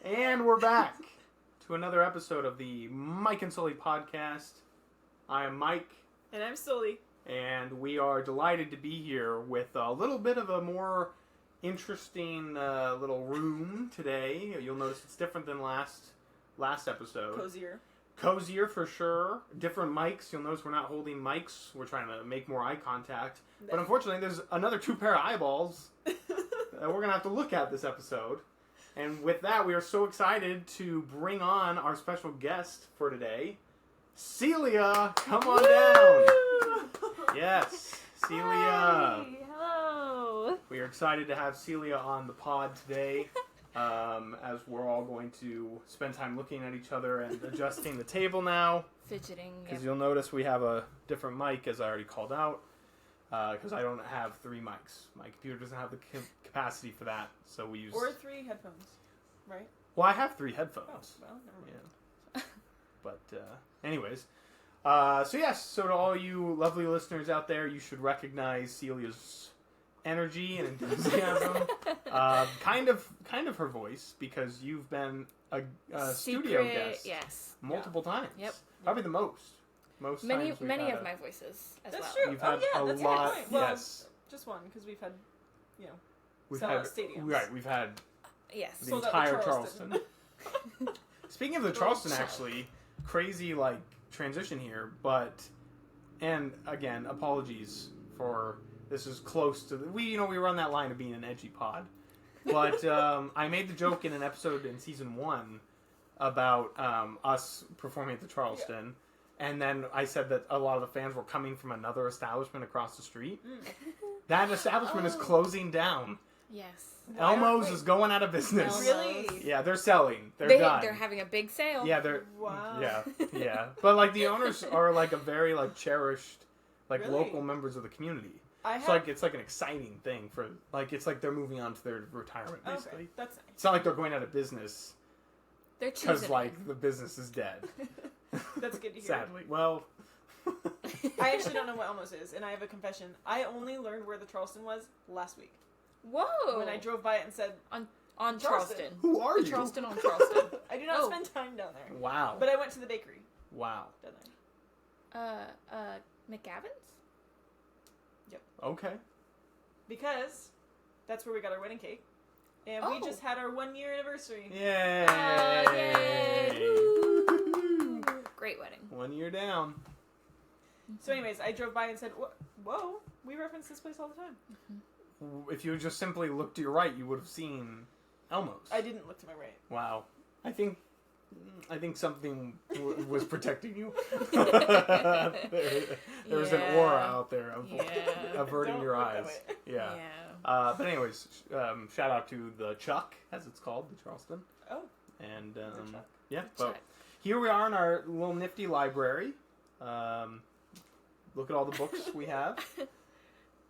And we're back to another episode of the Mike and Sully podcast. I am Mike. And I'm Sully. And we are delighted to be here with a little bit of a more interesting little room today. You'll notice it's different than last episode. Cozier for sure. Different mics. You'll notice we're not holding mics. We're trying to make more eye contact. But unfortunately, there's another 2 pair of eyeballs that we're going to have to look at this episode. And with that, we are so excited to bring on our special guest for today, Celia. Come on down. Yes, Celia. Hi. Hello. We are excited to have Celia on the pod today, as we're all going to spend time looking at each other and adjusting the table now. Fidgeting. Because you'll notice we have a different mic, as I already called out. Because I don't have 3 mics. My computer doesn't have the capacity for that, so we use... Or 3 headphones, right? Well, I have 3 headphones. Oh, well, never mind. Yeah. But, anyways. So to all you lovely listeners out there, you should recognize Celia's energy and enthusiasm. Kind of her voice, because you've been a studio guest multiple times. Yep. Probably the most. Many of my voices as That's well. true. You've had that's a lot. a good point. Well, Yes. Just one, because we've had, We've sellout stadiums. Right, we've had Yes. the Sold out entire the Charleston. Speaking of the Charleston, actually, crazy transition here, and again, apologies for this is close to we run that line of being an edgy pod, but I made the joke in an episode in season 1 about us performing at the Charleston. Yeah. And then I said that a lot of the fans were coming from another establishment across the street. That establishment is closing down. Yes. Elmo's is going out of business. Really? Yeah, they're selling. They're done. They're having a big sale. Yeah, they're... Wow. Yeah. But, the owners are, a very, cherished, Really? local members of the community. It's an exciting thing for... it's like they're moving on to their retirement, basically. Okay, that's nice. It's not like they're going out of business. They're choosing because, the business is dead. That's good to hear. Sadly. Well... I actually don't know what Elmo's is, and I have a confession. I only learned where the Charleston was last week. Whoa! When I drove by it and said... On Charleston. Who are you? Charleston on Charleston. I do not spend time down there. Wow. But I went to the bakery. Wow. Down there. McGavin's? Yep. Okay. Because that's where we got our wedding cake. And we just had our 1-year anniversary. Yay! Yay! Woo! Great wedding. 1 year down. So anyways, I drove by and said, whoa, we reference this place all the time. If you had just simply looked to your right, you would have seen Elmo's. I didn't look to my right. Wow. I think something was protecting you. there was an aura out there of averting your eyes. Yeah. But anyways, shout out to the Chuck, as it's called, the Charleston. Oh. And but here we are in our little nifty library. Look at all the books we have.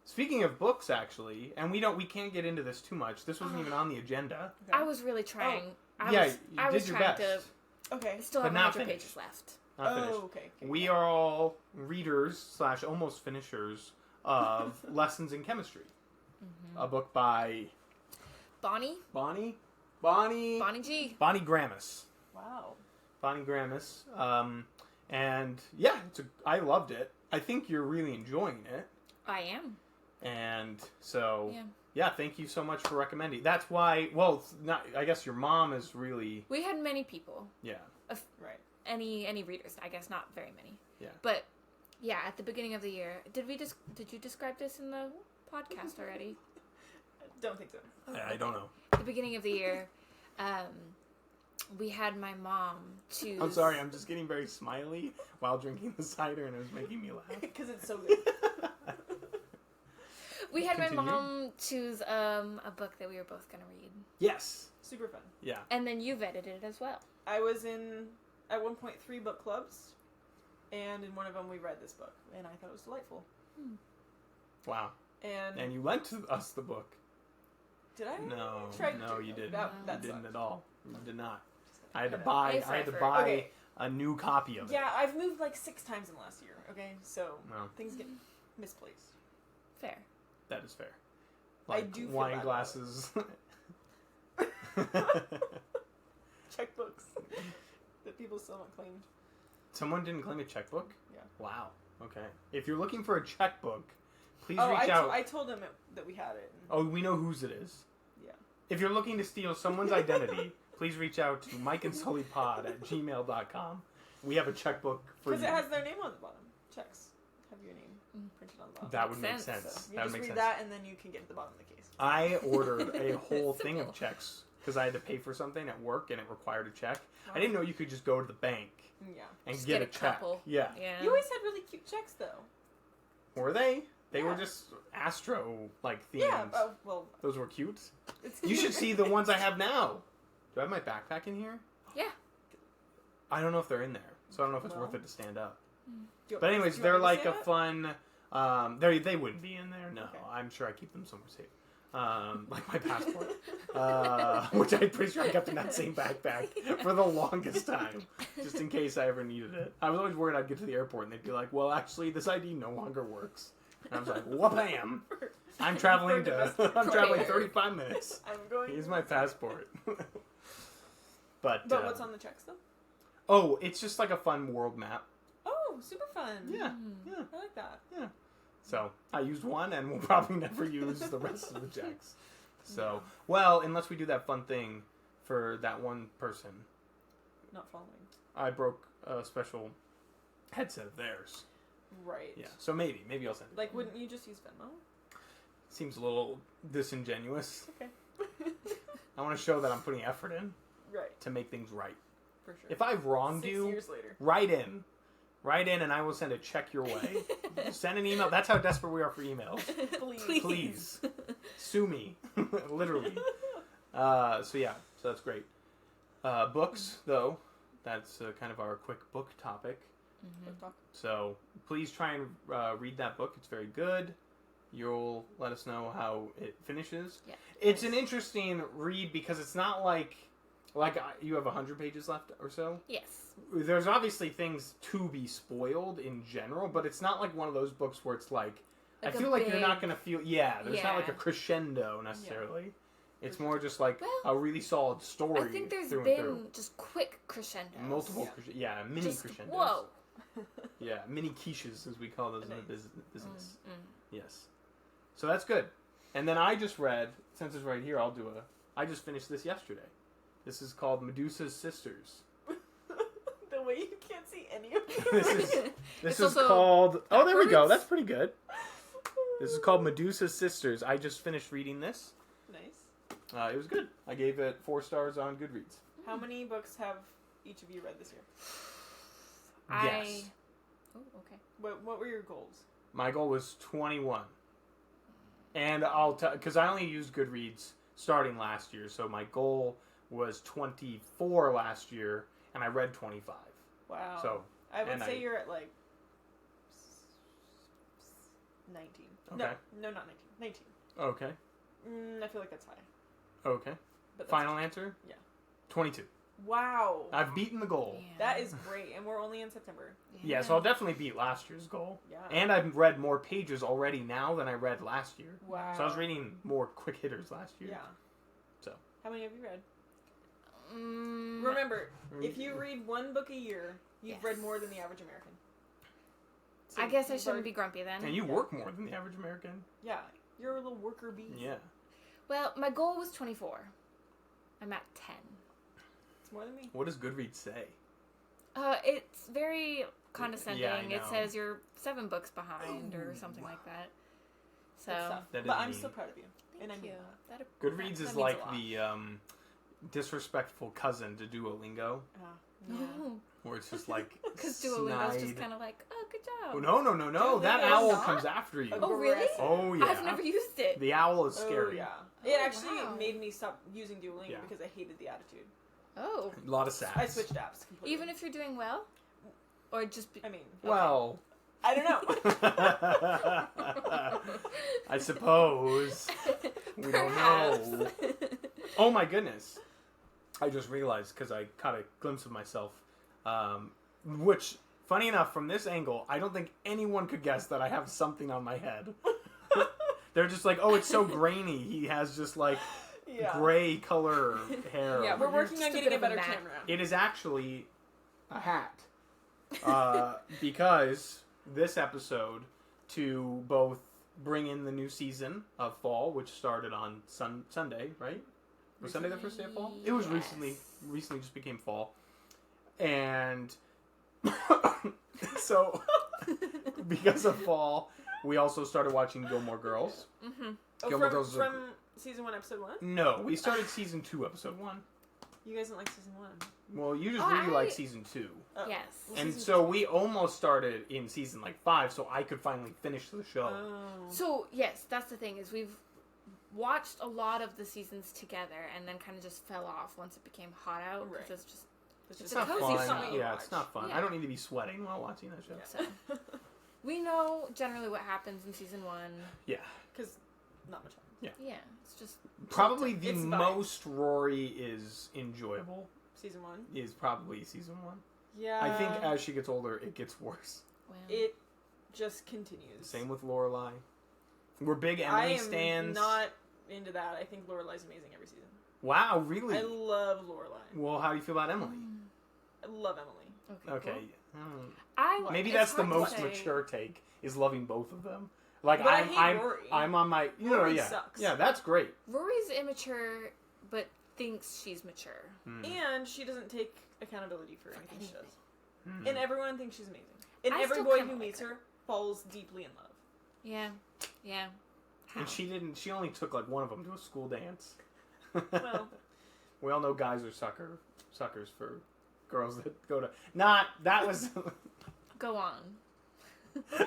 Speaking of books, actually, and we can't get into this too much. This wasn't even on the agenda. Okay. I was really trying. You did your best. Okay. I still have 100 pages left. Not finished. Okay. We are all readers / almost finishers of Lessons in Chemistry. Mm-hmm. A book by... Bonnie G. Bonnie Grammis. Wow. Bonnie Grammis. And yeah, I loved it. I think you're really enjoying it. I am. And so, thank you so much for recommending. That's why, I guess your mom is really... We had many people. Yeah. Right. Any readers, I guess not very many. Yeah. But, at the beginning of the year, did you describe this in the podcast already? Don't think so. I don't know. At the beginning of the year, we had my mom choose... I'm sorry, I'm just getting very smiley while drinking the cider, and it was making me laugh. Because it's so good. We had my mom choose a book that we were both going to read. Yes. Super fun. Yeah. And then you've edited it as well. I was in, at one point, 3 book clubs, and in one of them we read this book, and I thought it was delightful. Wow. And you lent us the book. Did I? No, you didn't. You didn't at all. You did not. I had to buy a new copy of it. Yeah, I've moved 6 times in the last year. Okay, so things get misplaced. Fair. That is fair. I do feel wine bad glasses. people still haven't claimed. Someone didn't claim a checkbook? Yeah. Wow. Okay. If you're looking for a checkbook, please reach out. I told him that we had it. Oh, we know whose it is. Yeah. If you're looking to steal someone's identity, please reach out to MikeandSullypod@gmail.com. We have a checkbook for you. Because it has their name on the bottom. Checks have your name printed on the bottom. That would make sense. So you that just would make read sense. that, and then you can get to the bottom of the case. I ordered a whole thing of checks because I had to pay for something at work and it required a check. Wow. I didn't know you could just go to the bank Yeah. and Just get a check. couple. Yeah. Yeah. You always had really cute checks, though. Were they? They were Yeah. just Astro themed. Yeah. Oh, well. Those were cute. It's You should see the ones I have now. Do I have my backpack in here? Yeah. I don't know if they're in there, so I don't know if it's Well. worth it to stand up. Do you But want- anyways, do you they're want me like to a say fun. They wouldn't be in there. No, Okay. I'm sure I keep them somewhere safe. Like my passport, which I'm pretty sure I kept in that same backpack for the longest time, just in case I ever needed it. I was always worried I'd get to the airport and they'd be like, "Well, actually, this ID no longer works." And I was like, "Wha-bam! I'm traveling I'm traveling 35 minutes. I'm going. Here's my passport." But what's on the checks, though? Oh, it's just like a fun world map. Oh, super fun. Yeah, yeah. I like that. Yeah. So I used one, and we'll probably never use the rest of the checks. So, well, unless we do that fun thing for that one person. Not following. I broke a special headset of theirs. Right. Yeah. So maybe I'll send it. Like, wouldn't you just use Venmo? Seems a little disingenuous. Okay. I want to show that I'm putting effort in Right. to make things right. For sure. If I've wronged 6 you, years later. write in, and I will send a check your way. Send an email. That's how desperate we are for emails. Please. Sue me. Literally. So that's great. Books, though. That's kind of our quick book topic. Mm-hmm. So please try and read that book. It's very good. You'll let us know how it finishes. Yeah. It's an interesting read because it's not like you have 100 pages left or so. Yes. There's obviously things to be spoiled in general, but it's not like one of those books where it's like I feel like you're not going to feel... Yeah, there's not like a crescendo necessarily. Yeah. It's more just like a really solid story. I think there's through been and through. Just quick crescendos. Multiple mini crescendos. Whoa. Yeah, mini quiches, as we call those in the business. Yes. So that's good. And then I just read, since it's right here, I just finished this yesterday. This is called Medusa's Sisters. The way you can't see any of it. This is called... Oh, there we go. That's pretty good. This is called Medusa's Sisters. I just finished reading this. Nice. It was good. I gave it 4 stars on Goodreads. How many books have each of you read this year? Yes. Oh, okay. What were your goals? My goal was 21. And I'll tell... Because I only used Goodreads starting last year, so my goal was 24 last year, and I read 25. Wow. So... I would say you're at, like... 19. Okay. No, not 19. 19. Okay. I feel like that's high. Okay. But Final answer? Yeah. 22. Wow. I've beaten the goal. Yeah. That is great, and we're only in September. Yeah, so I'll definitely beat last year's goal. Yeah. And I've read more pages already now than I read last year. Wow. So I was reading more quick hitters last year. Yeah. So. How many have you read? Remember, if you read one book a year, you've read more than the average American. So I guess I shouldn't be grumpy then. And you work more than the average American. Yeah. You're a little worker bee. Yeah. Well, my goal was 24. I'm at 10. It's more than me. What does Goodreads say? It's very condescending. Yeah, I know. It says you're 7 books behind or something like that. So, That but I'm mean. still proud of you. thank And I mean you. that. Goodreads that is means like a lot. the disrespectful cousin to Duolingo, Yeah. where it's just like Because Duolingo's just snide. kind of like, oh, good Oh, job. no. That Duolingo's owl not? comes after you. Oh, really? Oh, yeah. I've never used it. The owl is scary. Oh, yeah. Oh, It actually wow. made me stop using Duolingo Yeah. because I hated the attitude. Oh. A lot of sass. I switched apps completely. Even if you're doing well? Or just... I mean... Well... I don't know. I suppose. We don't know. Oh my goodness. I just realized, because I caught a glimpse of myself, which, funny enough, from this angle, I don't think anyone could guess that I have something on my head. They're just like, oh, it's so grainy. He has just like gray color hair. Yeah, we're working Just on a getting bit a of a better mat. camera. It is actually a hat. Because this episode, to both bring in the new season of fall, which started on Sunday, right? Was Sunday the first day of fall? It was recently just became fall. And so, because of fall, we also started watching Gilmore Girls. Mm-hmm. Gilmore Girls from season 1, episode 1? No, we started season 2, episode 1. You guys don't like season 1. Well, you just really like season 2. Oh. Yes. Well, And so we almost started in season 5, so I could finally finish the show. Oh. So, yes, that's the thing, is we've watched a lot of the seasons together and then kind of just fell off once it became hot out. Right. It's just... It's not cozy fun. show. Yeah, it's not fun. Yeah. I don't need to be sweating while watching that show. So, we know generally what happens in season 1. Yeah. Because not much happens. Yeah, it's just... Probably the It's most Rory is enjoyable Season 1? is probably season 1. Yeah. I think as she gets older, it gets worse. Well, it just continues. Same with Lorelai. We're big I Emily am stans. not into that. I think Lorelai's amazing every season. Wow, really? I love Lorelai. Well, how do you feel about Emily? I love Emily. Okay. Maybe it's that's the hard to most say. mature take, is loving both of them. Like, But I hate Rory. I'm on my... Rory yeah. sucks. Yeah, that's great. Rory's immature, but thinks she's mature. And she doesn't take accountability for anything she does. Mm. And everyone thinks she's amazing. And I every still boy kinda who like meets her. her falls deeply in love. Yeah. And she only took like one of them to a school dance. Well, we all know guys are suckers for girls that go to... that was... Go on.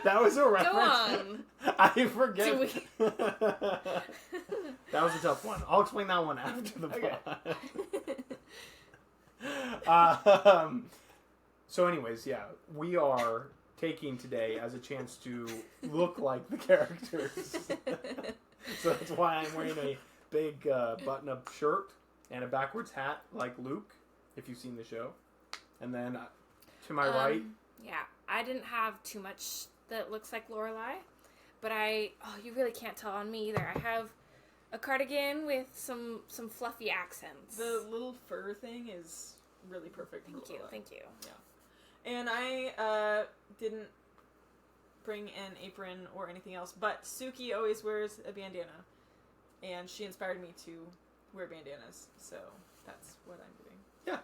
That was a reference. Go on. I forget. Do we- That was a tough one. I'll explain that one after the Okay. pod. So anyways, yeah, we are taking today as a chance to look like the characters. So that's why I'm wearing a big button-up shirt and a backwards hat like Luke, if you've seen the show. And then to my right... Yeah, I didn't have too much that looks like Lorelai, but you really can't tell on me either. I have a cardigan with some fluffy accents. the little fur thing is really perfect. Thank you. Yeah. And I didn't bring an apron or anything else, but Suki always wears a bandana. And she inspired me to wear bandanas, so that's what I'm doing. Yeah.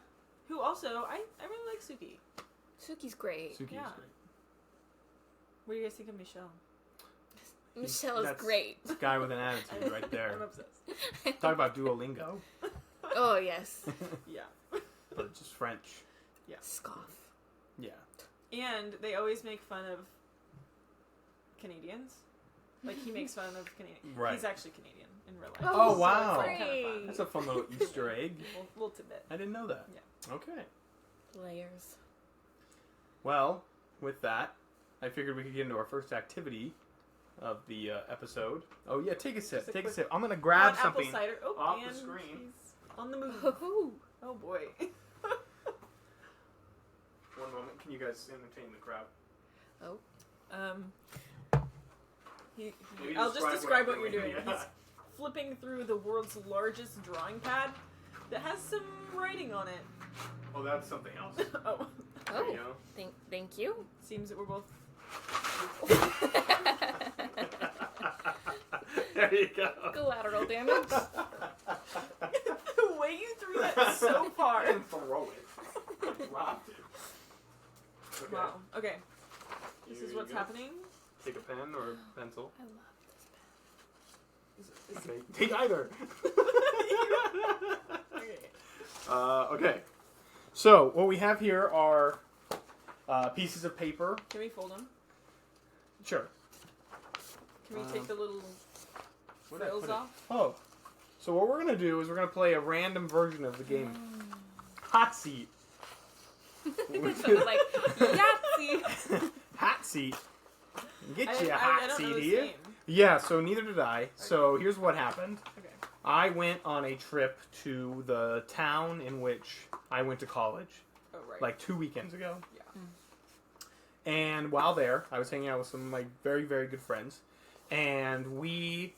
Who also, I really like Suki. Suki's great. Suki's Yeah. great. What do you guys think of Michelle? Michelle is That's great. This guy with an attitude right I'm there. obsessed. Talk about Duolingo. Oh, yes. Yeah. But it's just French. Yeah. Scoff. Yeah. And they always make fun of Canadians. Like, he makes fun of Canadians. Right. He's actually Canadian in real life. Oh, So wow. it's like kind of fun. That's a fun little Easter egg. Little tidbit. I didn't know that. Yeah. Okay. Layers. Well, with that, I figured we could get into our first activity of the episode. Oh, yeah, take a sip. Just a Take a quick- sip. I'm going to grab Hot something. apple cider. Oh, off the and screen. he's on the move. Oh, Oh, boy. One moment. Can you guys entertain the crowd? I'll just describe what you're doing. Yeah. He's flipping through the world's largest drawing pad that has some writing on it. Oh, that's something else. Oh, There you oh. go. Thank you. seems that we're both. There you go. Collateral damage. The way you threw that so far. And throw it. Dropped it. Okay. Wow. Okay. This Here is you what's go. happening. Take a pen or pencil. I love this pen. Is- Okay. Take either. Okay. Okay. So, what we have here are pieces of paper. Can we fold them? Sure. Can we take the little Where did I frills put it? off? Oh. So what we're going to do is we're going to play a random version of the game. Hot Seat. Which So is- like Yahtzee. Hot Seat. Get you a I hot don't know seat this here. game. Yeah, so neither did I. So here's what happened. Okay. I went on a trip to the town in which I went to college, Oh, right. like 2 weekends ago. Yeah. And while there, I was hanging out with some of my very, very good friends. And we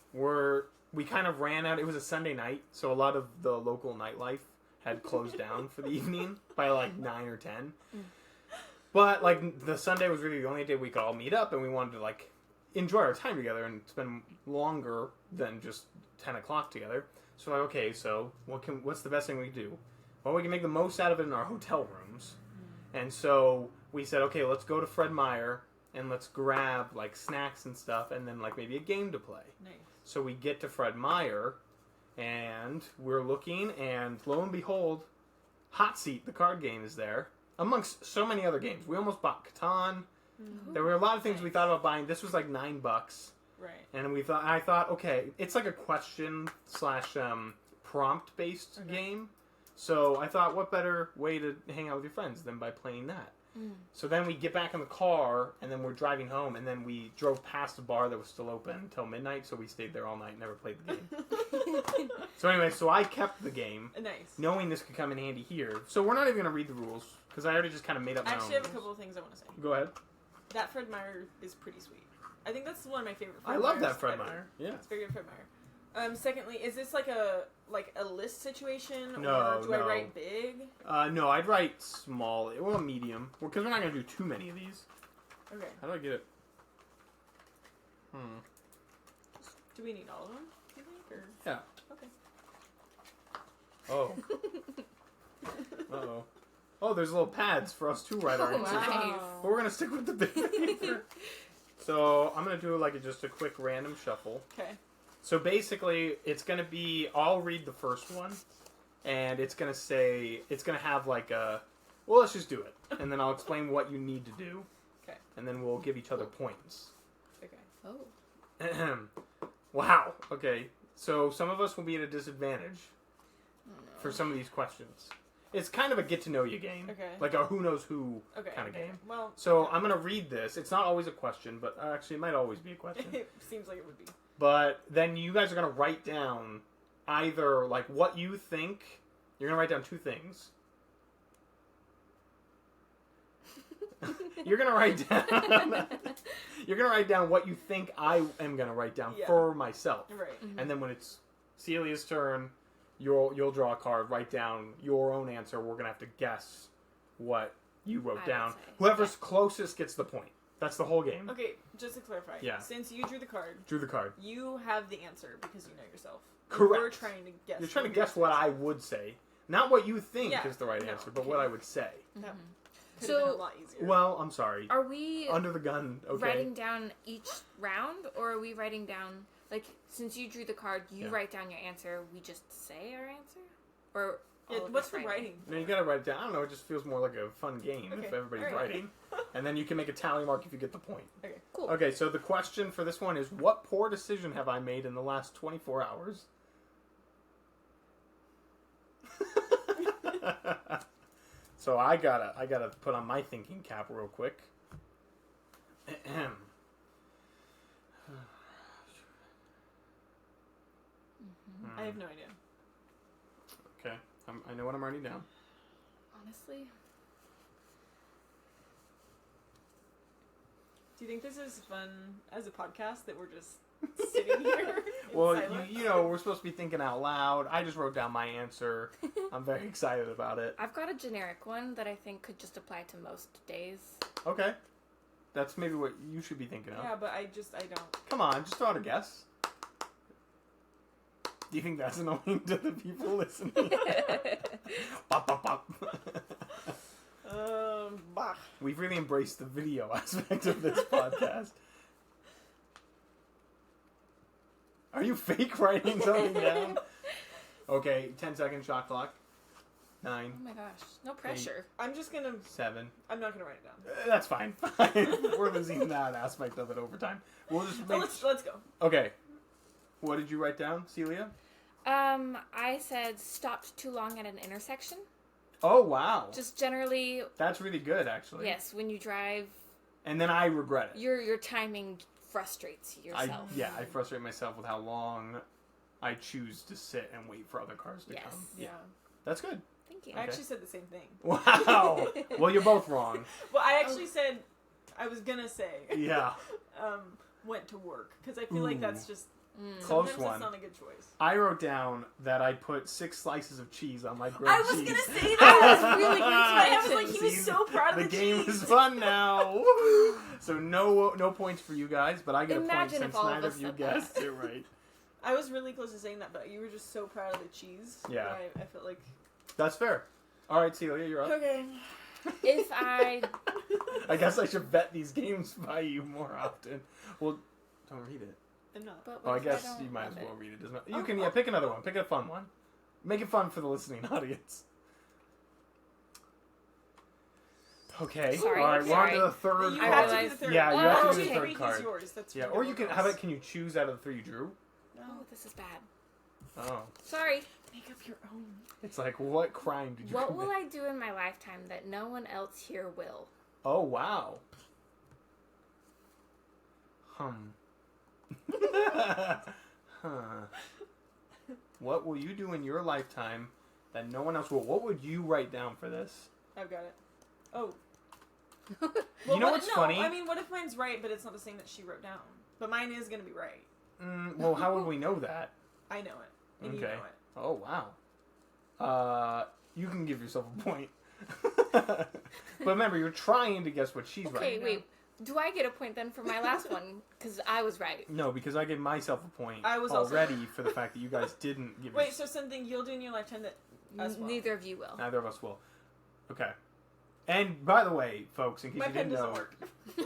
kind of ran out. It was a Sunday night, so a lot of the local nightlife had closed down for the evening by like 9 or 10. But like the Sunday was really the only day we could all meet up, and we wanted to like enjoy our time together and spend longer than just 10 o'clock together. So like, okay, so what's the best thing we can do? Well, we can make the most out of it in our hotel rooms. And so we said, okay, let's go to Fred Meyer and let's grab like snacks and stuff and then like maybe a game to play. Nice. So we get to Fred Meyer and we're looking, and lo and behold, Hot Seat, the card game, is there amongst so many other games. We almost bought Catan. Mm-hmm. There were a lot of things we thought about buying. This was like $9. Right. And I thought, okay, it's like a question / prompt based game. So I thought, what better way to hang out with your friends than by playing that? So then we get back in the car, and then we're driving home, and then we drove past a bar that was still open until midnight, so we stayed there all night and never played the game. So anyway, so I kept the game, nice, knowing this could come in handy here. So we're not even going to read the rules, because I already just kind of made up my own. I actually have a couple of things I want to say. Go ahead. That Fred Meyer is pretty sweet. I think that's one of my favorite Fred Meyers. I love that Fred Meyer. Yeah. It's very good Fred Meyer. Secondly, is this like a list situation? No, or do I write big? No, I'd write small. Well, medium. Because we're not going to do too many of these. Okay. How do I get it? Do we need all of them, you think? Or? Yeah. Okay. Oh. Uh-oh. Oh, there's little pads for us to write our answers. Nice. But we're going to stick with the big paper. So I'm going to do just a quick random shuffle. Okay. So basically, it's going to be, I'll read the first one, and it's going to have like a, well, let's just do it. And then I'll explain what you need to do. Okay. And then we'll give each other points. Okay. Oh. Wow. Okay. So some of us will be at a disadvantage for some of these questions. It's kind of a get-to-know-you game. Okay. Like a who-knows-who kind of game. Well, so I'm going to read this. It's not always a question, but actually it might always be a question. It seems like it would be. But then you guys are going to write down either like what you think. You're going to write down two things. You're going to write down you're going to write down what you think I am going to write down for myself. Right. Mm-hmm. And then when it's Celia's turn, you'll draw a card, write down your own answer. We're going to have to guess what you wrote down. Whoever's closest gets the point. That's the whole game. Okay, just to clarify. Yeah. Since you drew the card. You have the answer because you know yourself. Correct. You're trying to guess. You're trying to guess what I would say. Not what you think is the right answer, but what I would say. Mm-hmm. Could So, have been a lot easier. Well, I'm sorry. Are we under the gun? Okay. Writing down each round, or are we writing down, like, since you drew the card, you write down your answer, we just say our answer? Or what's the writing? No, you gotta write it down. I don't know, it just feels more like a fun game if everybody's writing. And then you can make a tally mark if you get the point. Okay, cool. Okay, so the question for this one is, what poor decision have I made in the last 24 hours? So I gotta put on my thinking cap real quick. I have no idea. Okay, I know what I'm writing down. Honestly, do you think this is fun as a podcast that we're just sitting here? Well, you know, we're supposed to be thinking out loud. I just wrote down my answer. I'm very excited about it. I've got a generic one that I think could just apply to most days. Okay. That's maybe what you should be thinking of. Yeah, but I don't. Come on, just throw out a guess. Do you think that's annoying to the people listening? Bop, bop, bop. Bah. We've really embraced the video aspect of this podcast. Are you fake writing something down? Okay, 10-second shot clock. 9. Oh my gosh, no pressure. 8, I'm just gonna. 7. I'm not gonna write it down. That's fine. We're losing that aspect of it over time. We'll just make... let's go. Okay. What did you write down, Celia? I said stopped too long at an intersection. Oh, wow. Just generally... That's really good, actually. Yes, when you drive... And then I regret it. Your timing frustrates yourself. I frustrate myself with how long I choose to sit and wait for other cars to come. Yeah. That's good. Thank you. I actually said the same thing. Wow. Well, you're both wrong. Well, I actually said... I was gonna say... Yeah. Went to work. Because I feel like that's just... Close Sometimes one. That's not a good choice. I wrote down that I put 6 slices of cheese on my grilled cheese. I was gonna say that. That was really good. I was like, he was so proud of the cheese. The game is fun now. So no points for you guys, but I get a point since neither of you guessed it right. I was really close to saying that, but you were just so proud of the cheese. Yeah. I felt like... That's fair. All right, Celia, you're up. Okay. If I guess I should vet these games by you more often. Well, don't read it. I'm not. But I guess you might as well read it. Doesn't matter. You can pick another one. Pick a fun one. Make it fun for the listening audience. Okay. Sorry, all right, we're on to the third You card. have to do the third. Yeah, you have to do the Okay, third he's card. yours. That's Yeah, really or you can. gross. How about can you choose out of the 3 you drew? Oh, this is bad. Oh, Sorry. Make up your own. it's like what crime did you What commit? will I do in my lifetime that no one else here will? Oh wow. Huh. What will you do in your lifetime that no one else will? What would you write down for this? I've got it. Oh. You know what's funny? I mean, what if mine's right, but it's not the same that she wrote down? But mine is going to be right. Well, how would we know that? I know it. And Okay. you know it. Oh wow. You can give yourself a point. But remember, you're trying to guess what she's Okay, writing. wait. Do I get a point then for my last one? Because I was right. No, because I gave myself a point I was also already for the fact that you guys didn't give. Wait, so something you'll do in your lifetime that us will. Neither of you will. Neither of us will. Okay. And by the way, folks, in case My you pen didn't doesn't know,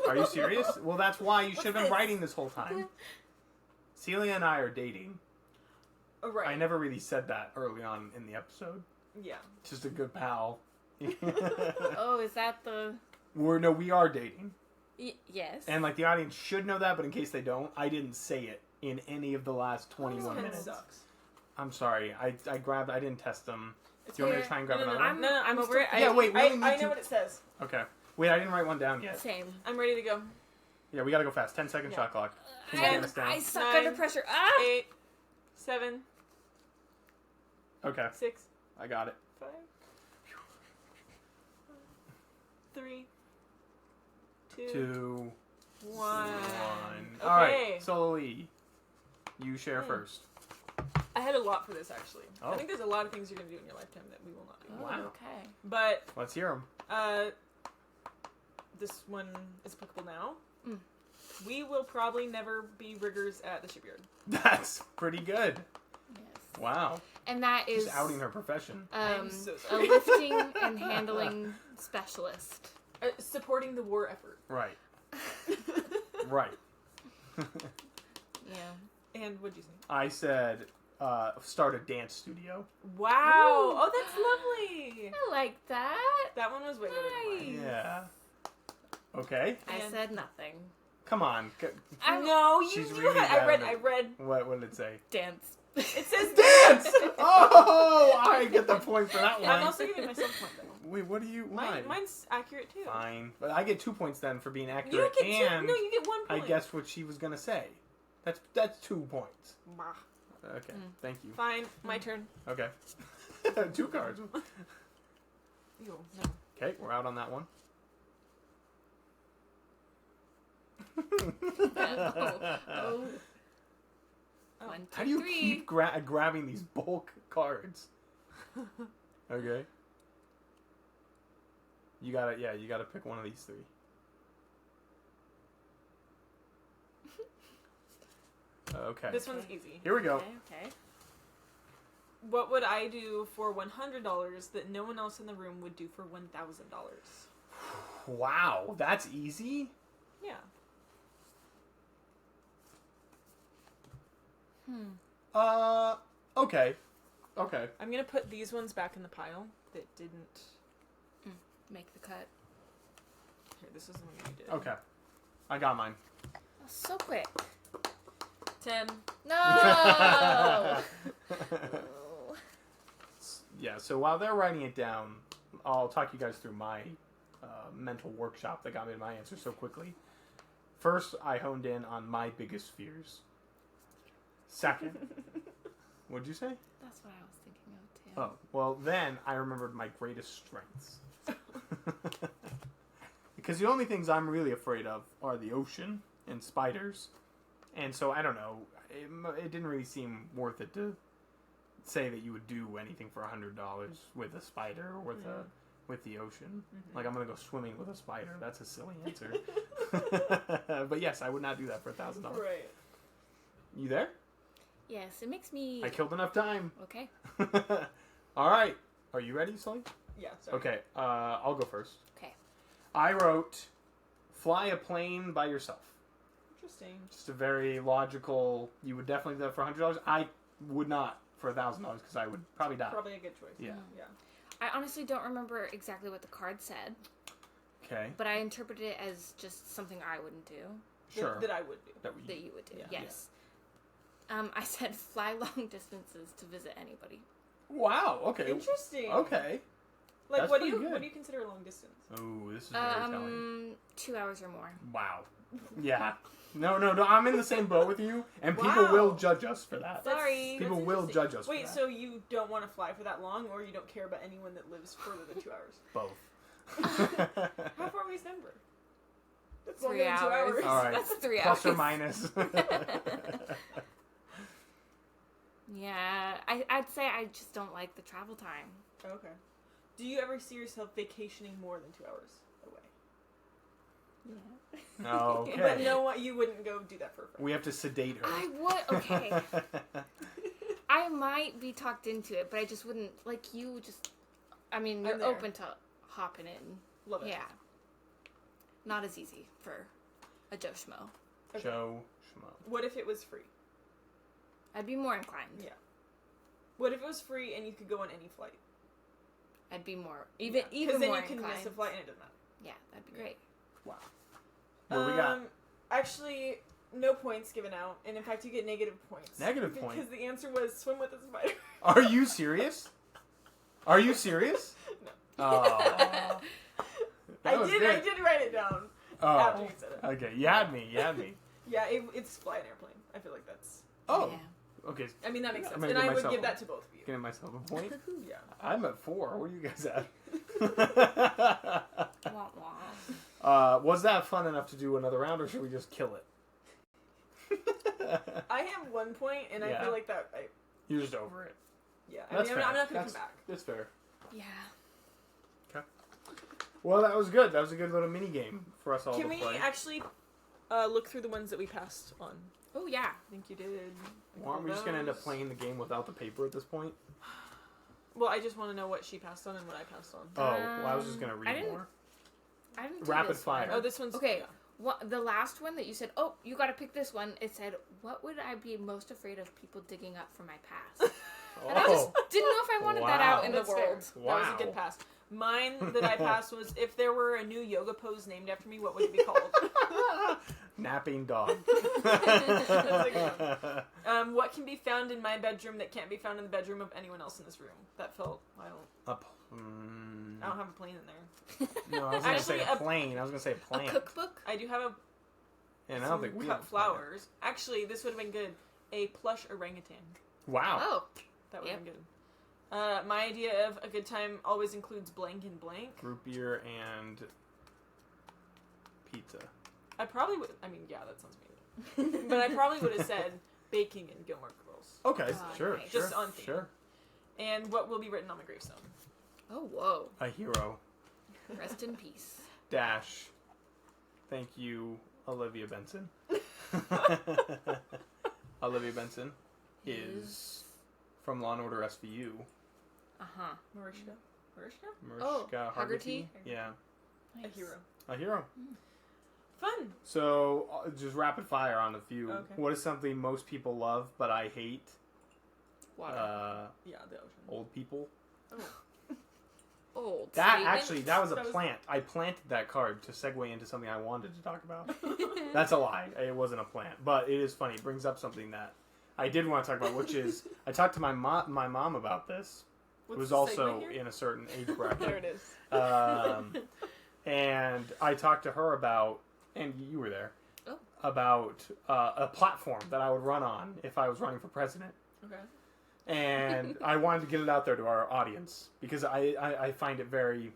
work. are you serious? Well, that's why you should have been this? writing this whole time. Celia and I are dating. Oh, right. I never really said that early on in the episode. Yeah. Just a good pal. Oh, is that the... We are dating. Yes. And like the audience should know that, but in case they don't, I didn't say it in any of the last 21 This minutes. sucks. I'm sorry. I didn't test them. Do you want me to try and grab no, another no, one? No, I'm over it. Yeah, wait, we only need I to- know what it says. Okay. Wait, I didn't write one down yet. Same. I'm ready to go. Yeah, we gotta go fast. 10-second shot clock. Can you I- count us down? I suck 9, under pressure. Ah! 8, 7, Okay, 6, I got it. 5, 3, 2, 2, 1. Okay. Okay. Alright, Sully, you share first. I had a lot for this, actually. Oh. I think there's a lot of things you're going to do in your lifetime that we will not do. Oh, Wow. okay. But Let's hear them. this one is applicable now. Mm. We will probably never be riggers at the shipyard. That's pretty good. Yes. Wow. And that is... Just outing her profession. I'm so a sorry. lifting and handling specialist. Supporting the war effort. Right. Right. Yeah. And what'd you say? I said, start a dance studio. Wow! Ooh. Oh, that's lovely! I like that. That one was way better than mine. Yeah. Okay. I And- said nothing. Come on. No, you She's knew really it. bad I read. at I it. read. What did it say? Dance. It says Dance! Oh! I get the point for that one. I'm also giving myself a point though. Wait, what do you... Why? Mine's accurate too. Fine. But I get 2 points then for being You accurate don't get and two. No, you get 1 I point. guessed what she was going to say. That's 2 points. Bah. Okay, thank you. Fine, my turn. Okay. 2 cards. Ew, no. Okay, we're out on that one. Oh. Oh. 1, 2, How do you 3. keep grabbing these bulk cards? Okay. You gotta pick one of these 3. Okay. This one's easy. Here we go. Okay. What would I do for $100 that no one else in the room would do for $1,000? Wow, that's easy? Yeah. Okay. Okay. I'm gonna put these ones back in the pile that didn't. Make the cut. Here, this is the one you did. Okay. I got mine. Oh, so quick. 10. No! Yeah, so while they're writing it down, I'll talk you guys through my mental workshop that got me to my answer so quickly. First, I honed in on my biggest fears. Second, what'd you say? That's what I was thinking of too. Oh, well, then I remembered my greatest strengths. Because the only things I'm really afraid of are the ocean and spiders. And so, I don't know, it didn't really seem worth it to say that you would do anything for $100 with a spider or with the ocean. Mm-hmm. Like, I'm gonna go swimming with a spider. That's a silly answer. But yes, I would not do that for $1,000. Right. You there? Yes, it makes me... I killed enough time. Okay. All right. Are you ready, Sully? Yeah, sorry. Okay, I'll go first. Okay. I wrote, fly a plane by yourself. Interesting. Just a very logical, you would definitely do that for $100. I would not for $1,000 because I would probably die. Probably a good choice. Yeah. Yeah. I honestly don't remember exactly what the card said. Okay. But I interpreted it as just something I wouldn't do. Sure. That I would do. That you would do, yeah. yes. Yeah. I said fly long distances to visit anybody. Wow, okay. Interesting. Okay. Like, That's what do good. you consider a long distance? Oh, this is very telling. 2 hours or more. Wow. Yeah. No, I'm in the same boat with you, and people will judge us for that. Sorry. People will judge us for that. Wait, so you don't want to fly for that long, or you don't care about anyone that lives further than 2 hours? Both. How far away is Denver? That's 3 hours. 2 hours. All right. That's 3 Plus hours. or minus. Yeah, I'd say I just don't like the travel time. Okay. Do you ever see yourself vacationing more than 2 hours away? Yeah. Okay. But no, you wouldn't go do that for a friend. We have to sedate her. I would. Okay. I might be talked into it, but I just wouldn't. Like you, just. I mean, you're open to hopping in. Love it. Yeah. Not as easy for a Joe Schmo. Okay. Joe Schmo. What if it was free? I'd be more inclined. Yeah. What if it was free and you could go on any flight? I'd be more even more because then you inclined. can miss a flight and it doesn't matter. Yeah, that'd be great. Wow. What do we got? Actually, no points given out, and in fact, you get negative points. Negative points? Because the answer was swim with a spider. Are you serious? Are you serious? No. Oh. I did write it down after you said it. Okay, you had me. Yeah, it's fly an airplane. I feel like that's... Oh. Yeah. Okay. I mean, that makes sense. And I would give that to both of you. Giving myself a point? Yeah. I'm at 4. What are you guys at? Wah, wah. Was that fun enough to do another round, or should we just kill it? I have 1 point, and I feel like that... You're just over it. Yeah. I mean, I'm not going to come back. That's fair. Yeah. Okay. Well, that was good. That was a good little mini game for us all to play. Can we actually look through the ones that we passed on? Oh, yeah. I think you did. Well, aren't we just going to end up playing the game without the paper at this point? Well, I just want to know what she passed on and what I passed on. Oh, well, I was just going to read more. I didn't do Rapid this fire. one. Oh, this one's... Okay. The last one that you said, oh, you got to pick this one. It said, what would I be most afraid of people digging up from my past? And I just didn't know if I wanted that out in the world. Wow. That was a good pass. Mine that I passed was, if there were a new yoga pose named after me, what would it be called? Napping dog. That's a good one. What can be found in my bedroom that can't be found in the bedroom of anyone else in this room? That felt... I don't have a plane in there. No, I was going to say a plane. I was going to say a plant. A cookbook? I do have a... And I don't think we cut have flowers. Actually, this would have been good. A plush orangutan. Wow. Oh. That would have been good. My idea of a good time always includes blank and blank. Root beer and pizza. I probably would... I mean, yeah, that sounds amazing. But I probably would have said baking and Gilmore Girls. Okay, sure, nice. Just on theme. Sure. And what will be written on my gravestone? Oh, whoa. A hero. Rest in peace. Dash. Thank you, Olivia Benson. Olivia Benson is from Law & Order SVU. Uh-huh. Mariska? Haggerty? Yeah. Nice. A hero. A hero. Fun. So, just rapid fire on a few. Okay. What is something most people love, but I hate? Water. Yeah, the ocean. Old people. Oh. Old. That statement. actually, that was a plant. I planted that card to segue into something I wanted to talk about. That's a lie. It wasn't a plant, but it is funny. It brings up something that I did want to talk about, which is I talked to my mom about this. What's it was the also segment here? in a certain age bracket. There it is. And I talked to her about, and you were there, about a platform that I would run on if I was running for president. Okay. And I wanted to get it out there to our audience because I find it very,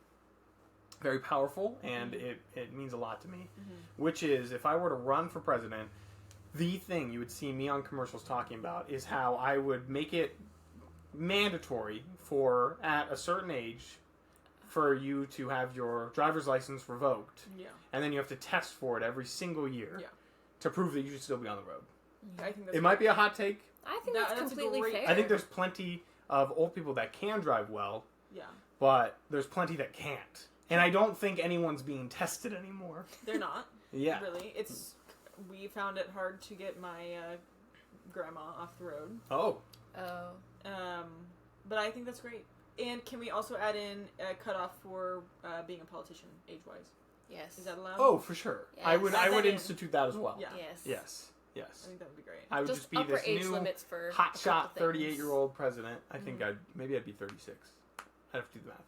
very powerful and it means a lot to me. Mm-hmm. Which is, if I were to run for president, the thing you would see me on commercials talking about is how I would make it mandatory for, at a certain age, for you to have your driver's license revoked. Yeah. And then you have to test for it every single year to prove that you should still be on the road. Yeah, I think that's it might be a hot take. I think that's completely fair. I think there's plenty of old people that can drive well. Yeah. But there's plenty that can't. And I don't think anyone's being tested anymore. They're not. Yeah. Really. We found it hard to get my grandma off the road. Oh. But I think that's great. And can we also add in a cutoff for being a politician, age-wise? Yes. Is that allowed? Oh, for sure. Yes. I would institute that as well. Yeah. Yes. Yes. I think that would be great. I would just be this age new limits for hotshot 38-year-old president. I think I'd be 36. I'd have to do the math.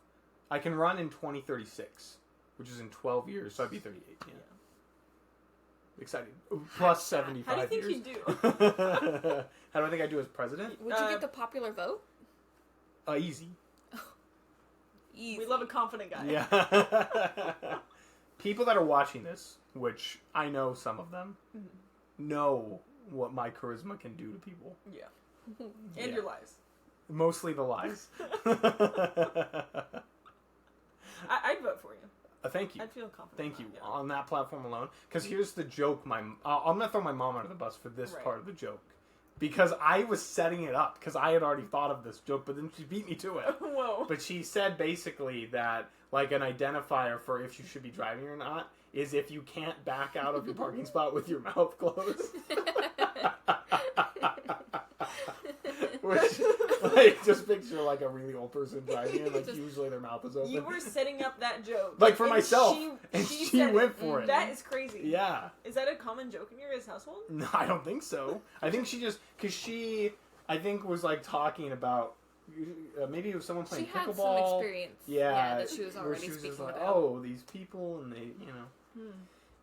I can run in 2036, which is in 12 years, so I'd be 38. Yeah. Exciting. Plus 75 How do you years. think you do? How do I think I do as president? Would you get the popular vote? Easy. Easy. We love a confident guy. Yeah. People that are watching this, which I know some of them, know what my charisma can do to people. Yeah. And your lies. Mostly the lies. I'd vote for you. Thank you. I'd feel confident. Thank you. Yeah. On that platform alone. Because here's the joke. I'm going to throw my mom under the bus for this part of the joke. Because I was setting it up. Because I had already thought of this joke. But then she beat me to it. Whoa. But she said basically that like an identifier for if you should be driving or not is if you can't back out of your parking spot with your mouth closed. Which, like, just picture like a really old person driving and like usually their mouth is open. You were setting up that joke. Like for myself. She she went for it. That is crazy. Yeah. Is that a common joke in your guys' household? No, I don't think so. I think she just, because I think was like talking about, maybe it was someone playing pickleball. She had some experience. Yeah, that she was already speaking like, about. oh, these people, and they,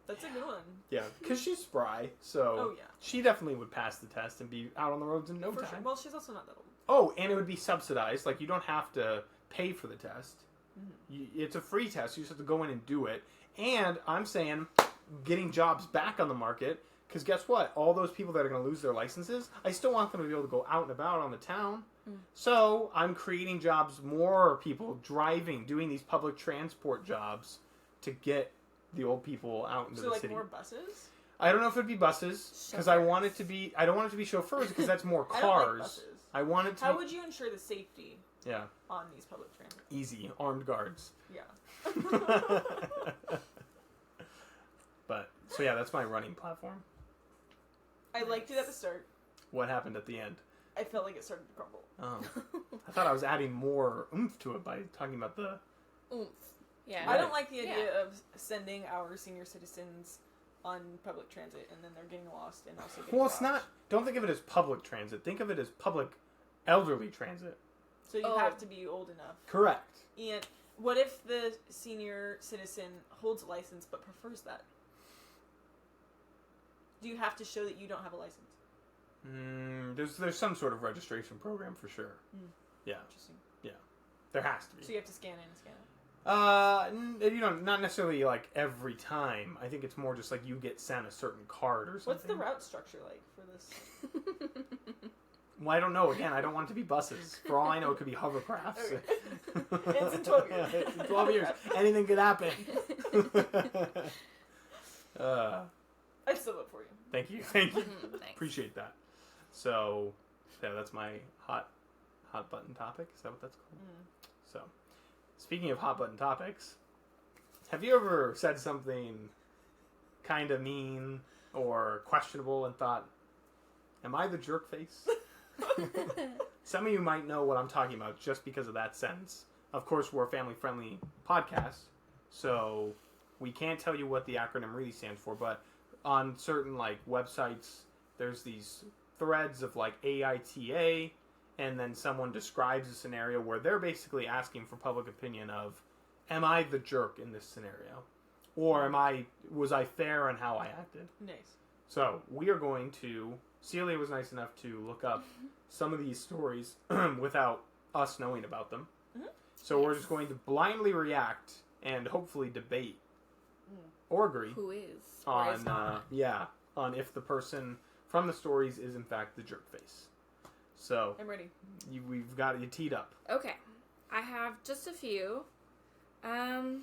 That's a good one. Yeah, because she's spry, so she definitely would pass the test and be out on the roads in no time. Sure. Well, she's also not that old. Oh, and it would be subsidized. Like, you don't have to pay for the test. It's a free test. You just have to go in and do it. And I'm saying getting jobs back on the market, because guess what? All those people that are going to lose their licenses, I still want them to be able to go out and about on the town. So I'm creating jobs, more people driving, doing these public transport jobs to get the old people out into the city. So, like, more buses? I don't know if it'd be buses, because I don't want it to be chauffeurs, because that's more cars. I don't like buses. I want it to How would you ensure the safety on these public transit? Easy. Armed guards. Yeah. But, so yeah, that's my running platform. I liked it at the start. What happened at the end? I felt like it started to crumble. Oh. I thought I was adding more oomph to it by talking about the... Oomph. Yeah. I don't like the idea of sending our senior citizens on public transit and then they're getting lost and also getting it's not... Don't think of it as public transit. Think of it as public elderly transit. So you have to be old enough. Correct. And what if the senior citizen holds a license but prefers that? Do you have to show that you don't have a license? There's some sort of registration program for sure. Yeah. Interesting. Yeah. There has to be. So you have to scan in and scan out? Not necessarily like every time. I think it's more just like you get sent a certain card or something. What's the route structure like for this? Well, I don't know. Again, I don't want it to be buses. For all I know, it could be hovercrafts. Okay. It's in 12 years. It's in 12 years. Anything could happen. I still vote for you. Thank you. Thank you. Thanks. Appreciate that. So, yeah, that's my hot button topic. Is that what that's called? So, speaking of hot button topics, have you ever said something kind of mean or questionable and thought, am I the jerk face? Some of you might know what I'm talking about just because of that sentence. Of course, we're a family-friendly podcast, so we can't tell you what the acronym really stands for, but on certain like websites, there's these threads of like AITA, and then someone describes a scenario where they're basically asking for public opinion of, am I the jerk in this scenario? Or was I fair in how I acted? Nice. So, we are going to... Celia was nice enough to look up some of these stories without us knowing about them. So we're just going to blindly react and hopefully debate or agree. Who is on or is not. on if the person from the stories is in fact the jerk face. So I'm ready. We've got you teed up. Okay. I have just a few. I'll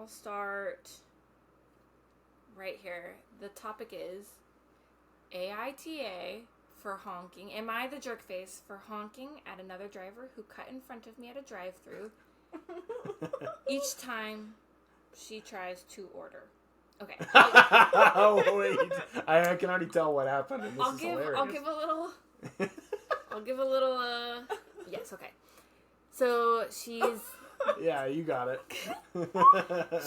start right here. The topic is AITA for honking. Am I the jerk face for honking at another driver who cut in front of me at a drive-thru each time she tries to order? Okay. Oh wait, I can already tell what happened. And this is hilarious. I'll give a little. Yes. Okay. So she's. Yeah, you got it.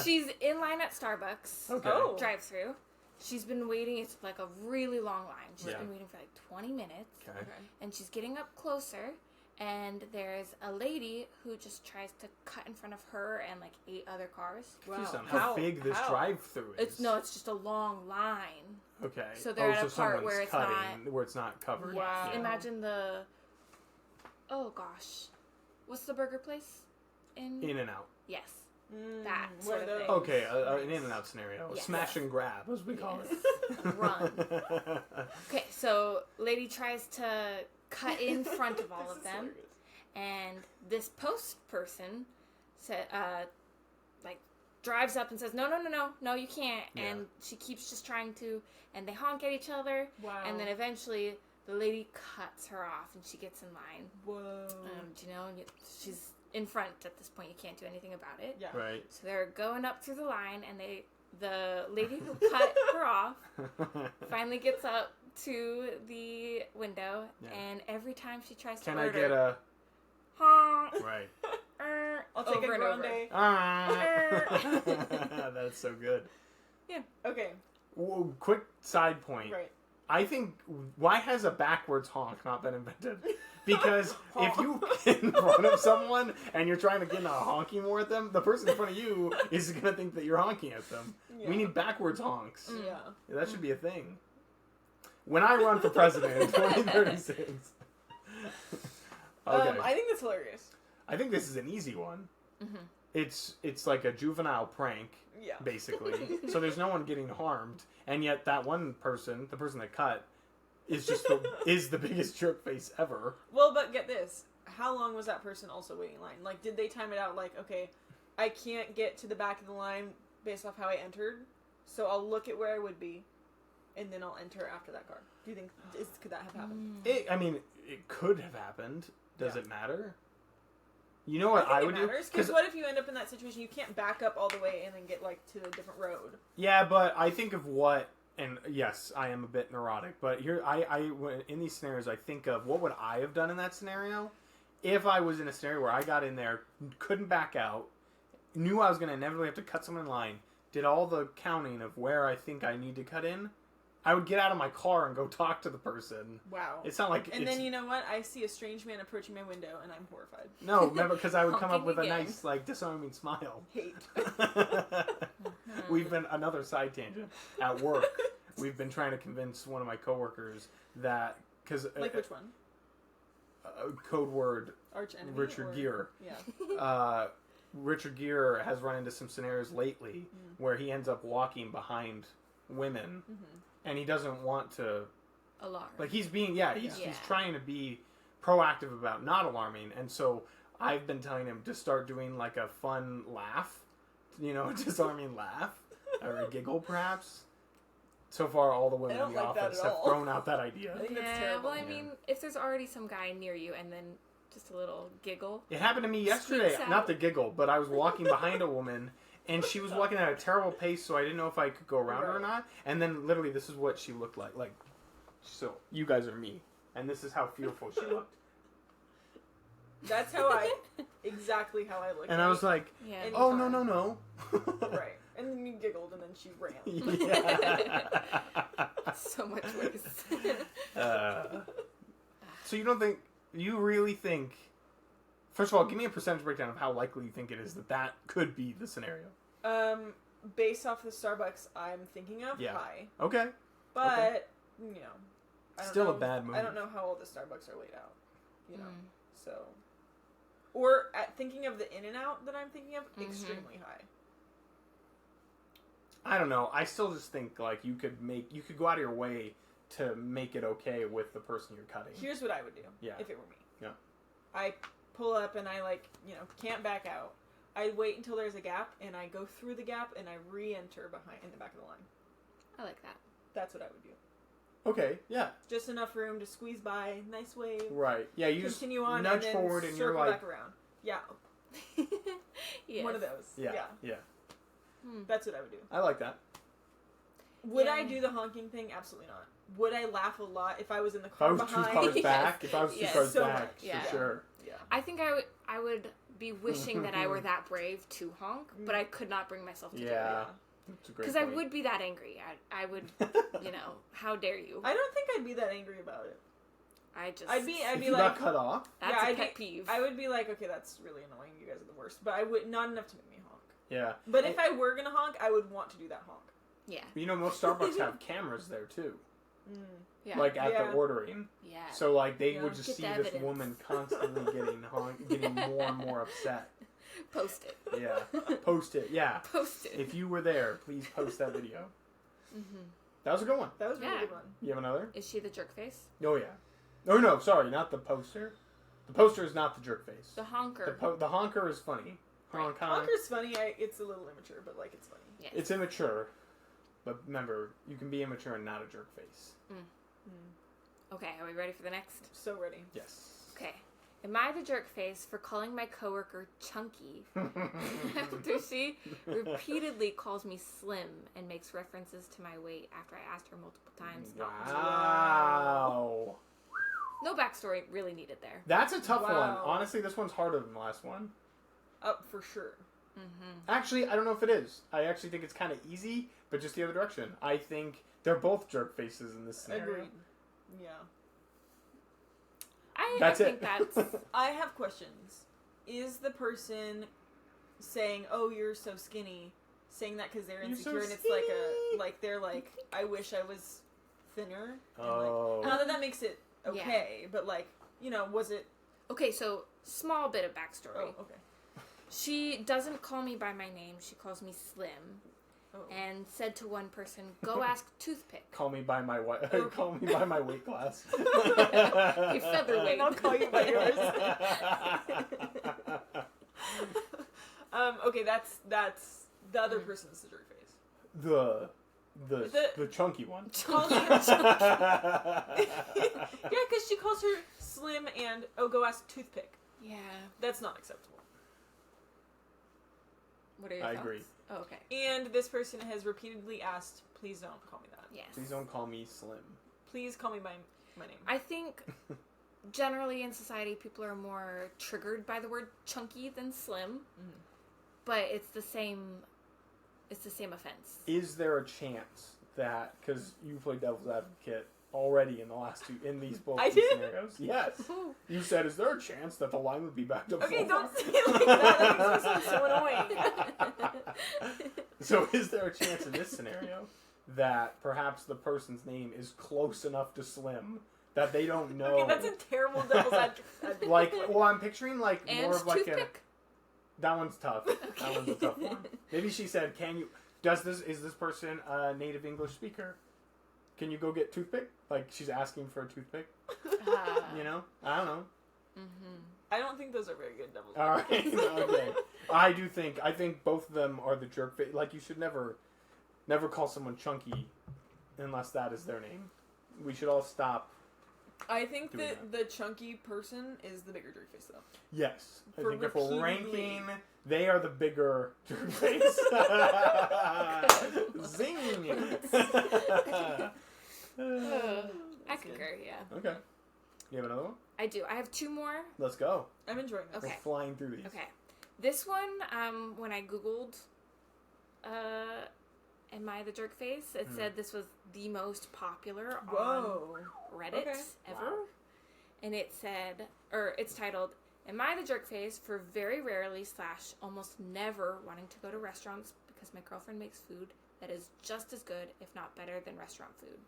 She's in line at Starbucks. Okay. Drive-through. She's been waiting. It's like a really long line. She's been waiting for like 20 minutes. Okay. And she's getting up closer. And there's a lady who just tries to cut in front of her and like 8 other cars. Wow. How big this drive-through is? It's just a long line. Okay. So they're at a part where it's not covered. Wow. Yeah. Imagine the. Oh gosh, what's the burger place? In-N-Out. Yes. That sort of thing. Okay, an In-N-Out scenario. Yes. Smash and grab, as we call it. Run. Okay, so lady tries to cut in front of all of them, and this post person drives up and says, no, you can't. Yeah. And she keeps just trying to, and they honk at each other. Wow. And then eventually the lady cuts her off, and she gets in line. Whoa. She's in front at this point. You can't do anything about it. Yeah. Right. So they're going up through the line, and the lady who cut her off finally gets up to the window, and every time she tries to order, Can I get a honk? Right. I'll take a grande. That's so good. Yeah. Okay. Whoa, quick side point. Right. I think, why has a backwards honk not been invented? Because if you get in front of someone and you're trying to get into a honking war with them, the person in front of you is going to think that you're honking at them. Yeah. We need backwards honks. Yeah. That should be a thing. When I run for president in 2036. Okay. I think that's hilarious. I think this is an easy one. Mm-hmm. It's like a juvenile prank, basically. So there's no one getting harmed, and yet that one person, the person that cut, is just is the biggest jerk face ever. Well, but get this: how long was that person also waiting in line? Like, did they time it out? Like, okay, I can't get to the back of the line based off how I entered, so I'll look at where I would be, and then I'll enter after that car. Do you think could that have happened? It could have happened. Does it matter? You know what I would do? Because what if you end up in that situation? You can't back up all the way and then get like to a different road. Yeah, but I think of what, and yes, I am a bit neurotic. But here, I in these scenarios, I think of what would I have done in that scenario if I was in a scenario where I got in there, couldn't back out, knew I was going to inevitably have to cut someone in line, did all the counting of where I think I need to cut in. I would get out of my car and go talk to the person. Wow. It's not like... And then you know what? I see a strange man approaching my window and I'm horrified. No, remember, because I would come up with a nice, disarming smile. Hate. We've been... Another side tangent. At work, we've been trying to convince one of my coworkers that... Like which one? Code word... Arch enemy? Richard Gere. Yeah. Richard Gere has run into some scenarios lately where he ends up walking behind women... And he doesn't want to... Alarm. Like, he's being... He's trying to be proactive about not alarming. And so, I've been telling him to start doing, like, a fun laugh. You know, disarming laugh. Or a giggle, perhaps. So far, all the women in the office have thrown out that idea. I think that's terrible. Well, I mean, if there's already some guy near you and then just a little giggle... It happened to me yesterday. Not the giggle, but I was walking behind a woman... And she was walking at a terrible pace, so I didn't know if I could go around her or not. And then, literally, this is what she looked like. So, you guys are me. And this is how fearful she looked. That's exactly how I looked. And I was like, oh, no. Right. And then you giggled, and then she ran. Yeah. So much worse. So you don't think, you really think, first of all, give me a percentage breakdown of how likely you think it is that could be the scenario. Based off the Starbucks I'm thinking of, high. Okay. But, you know. I don't know, a bad move. I don't know how all the Starbucks are laid out. You know. So. Or thinking of the In-N-Out that I'm thinking of, extremely high. I don't know. I still just think like you could go out of your way to make it okay with the person you're cutting. Here's what I would do. Yeah. If it were me. Yeah. I pull up and I can't back out. I wait until there's a gap and I go through the gap and I re-enter in the back of the line. I like that. That's what I would do. Okay, yeah. Just enough room to squeeze by, nice wave. Right. Yeah, you continue just on nudge and then forward and you're like back around. Yeah. Yes. One of those. Yeah. That's what I would do. I like that. Would I do the honking thing? Absolutely not. Would I laugh a lot if I was in the car behind? If I was 2 cars back, Yes. if I was 2 Yes. cars So back, much. Yeah. for sure. Yeah. I think I would be wishing that I were that brave to honk, but I could not bring myself to do it. Yeah. That's a great Because I would be that angry. I would, how dare you? I don't think I'd be that angry about it. I'd be if you like, got cut off? That's a pet peeve. I would be like, okay, that's really annoying. You guys are the worst. But I would not enough to make me honk. Yeah. But if I were gonna honk, I would want to do that honk. Yeah. You know, most Starbucks have cameras there too. Yeah. Like at the ordering. Yeah. So like they would just Get see the this evidence. woman constantly getting more and more upset. Post it. Yeah. Post it. Yeah. Post it. If you were there, please post that video. Mm-hmm. That was a good one. That was really good one. You have another? Is she the jerk face? Oh yeah. Oh no, sorry, not the poster. The poster is not the jerk face. The honker. The honker is funny. Honk, honk. Honker's funny. It's a little immature, but like it's funny. Yes. It's immature, but remember, you can be immature and not a jerk face. Okay, are we ready for the next? So ready. Yes. Okay. Am I the jerk face for calling my coworker chunky after she repeatedly calls me slim and makes references to my weight after I asked her multiple times? Wow. No backstory really needed there. That's a tough one. Wow. Honestly, this one's harder than the last one. For sure. Mm-hmm. Actually, I don't know if it is. I actually think it's kind of easy, but just the other direction. I think they're both jerk faces in this scenario. Agreed. Yeah. I think that's... I have questions. Is the person saying, "Oh, you're so skinny," saying that because they're insecure, and it's like they're like, "I wish I was thinner." Oh. And not that makes it okay, but like, was it? Okay, so small bit of backstory. Oh, okay. She doesn't call me by my name. She calls me Slim. Oh. And said to one person, "Go ask Toothpick." Call me by my call me by my weight class. Your featherweight. And I'll call you by yours. Okay, that's the other person's the jerk face. The chunky one. Calls her chunky. Yeah, because she calls her Slim and go ask Toothpick. Yeah. That's not acceptable. What are your I thoughts? agree. Oh, okay. And this person has repeatedly asked, "Please don't call me that. Yes. Please don't call me Slim. Please call me by my name." I think generally in society people are more triggered by the word chunky than slim, but it's the same offense. Is there a chance that, because you played devil's advocate already in the last two, in these both I did? scenarios? Yes. You said, is there a chance that the line would be back to Okay, full? don't say it like that. That makes me sound so annoying. So is there a chance in this scenario that perhaps the person's name is close enough to Slim that they don't know? Okay, that's a terrible devil's advocate. Like, well, I'm picturing like And more of like Toothpick? That one's tough. That one's a tough one. Maybe she said, is this person a native English speaker? Can you go get Toothpick? Like, she's asking for a toothpick. You know? I don't know. Mm-hmm. I don't think those are very good devil's All advocates. right. Okay. I think both of them are the jerk face. Like, you should never call someone chunky unless that is their name. We should all stop. I think Doing that the chunky person is the bigger jerk face, though. Yes. I For think if we're repeatedly. ranking, they are the bigger jerk face. Zing! I concur, yeah. Okay. You have another one? I do. I have two more. Let's go. I'm enjoying this. Okay. We're flying through these. Okay. This one, when I Googled, am I the jerk face? It said this was the most popular Whoa. on Reddit ever. Wow. And it said, or it's titled, "Am I the jerk face for very rarely / almost never wanting to go to restaurants because my girlfriend makes food that is just as good, if not better, than restaurant food?"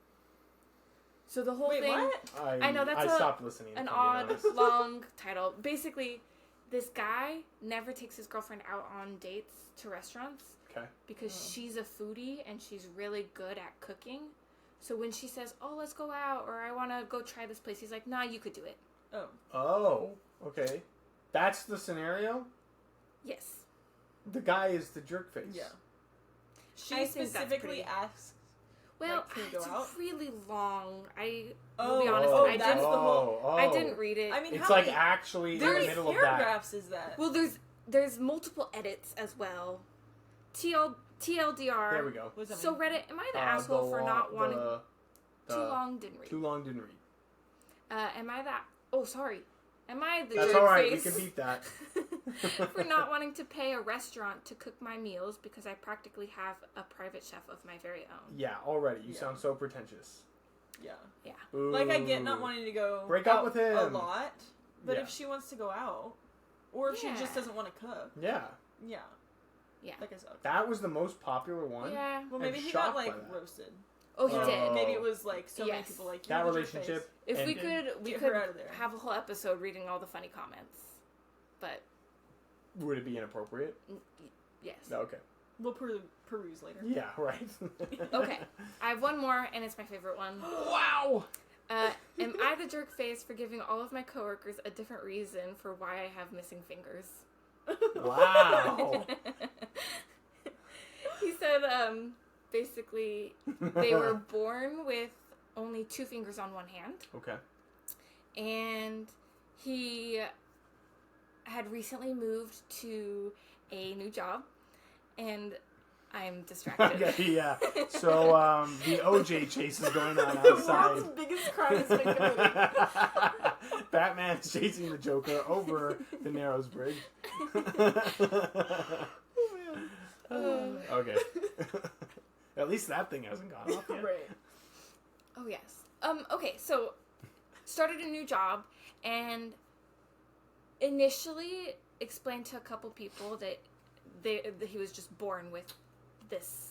So the whole Wait, thing... what? I know, that's I stopped listening. an if I'm being odd, honest. long title. Basically, this guy never takes his girlfriend out on dates to restaurants. Okay. Because she's a foodie and she's really good at cooking. So when she says, "Oh, let's go out," or "I want to go try this place," he's like, "Nah, you could do it." Oh. Oh, okay. That's the scenario? Yes. The guy is the jerk face. Yeah. She I think specifically asks. Well, Like, can we go it's out? really long. Will be honest. I didn't read it. I mean, it's how like many, actually in the many middle of that. paragraphs is that? Well, there's multiple edits as well. TLDR. There we go. So Reddit, am I the asshole for not wanting too long? Didn't read. Too long didn't read. Am I that? Oh, sorry. Am I the That's jerk all right. face We can beat that. for not wanting to pay a restaurant to cook my meals because I practically have a private chef of my very own? Yeah, already. You sound so pretentious. Yeah. Yeah. Ooh. Like, I get not wanting to go break out up with him a lot, but Yeah. if she wants to go out, or if she just doesn't want to cook, Yeah. yeah. Yeah. Like I said. That was the most popular one. Yeah. Well, maybe I'm he got, shocked like, by that. roasted. Oh, he Oh. did. Maybe it was, like, so many Yes. people like, That "You're the jerk relationship. face." If we ended. could, we Get could her out of there. have a whole episode reading all the funny comments. But Would it be inappropriate? yes. No, okay. We'll peruse later. Yeah, right. Okay. I have one more, and it's my favorite one. Wow. Am I the jerk face for giving all of my coworkers a different reason for why I have missing fingers? Wow. He said, basically, they were born with only 2 fingers on one hand. Okay. And he had recently moved to a new job. And I'm distracted. Okay, yeah. So, the OJ chase is going on The outside. world's biggest crime is making a movie. Batman's chasing the Joker over the Narrows Bridge. Okay. At least that thing hasn't gone off yet. Right. Oh, yes. Okay, so started a new job and initially explained to a couple people that he was just born with this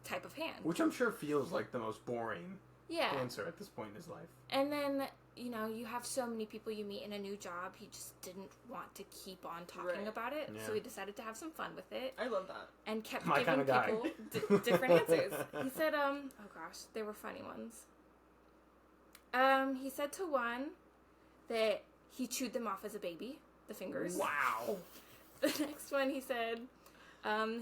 type of hand. Which I'm sure feels like the most boring Yeah. answer at this point in his life. And then, you have so many people you meet in a new job, he just didn't want to keep on talking about it, so Yeah. he decided to have some fun with it. I love that. And kept My giving kinda guy. people different answers. He said, oh gosh, they were funny ones. He said to one that he chewed them off as a baby, the fingers. Wow. The next one, he said,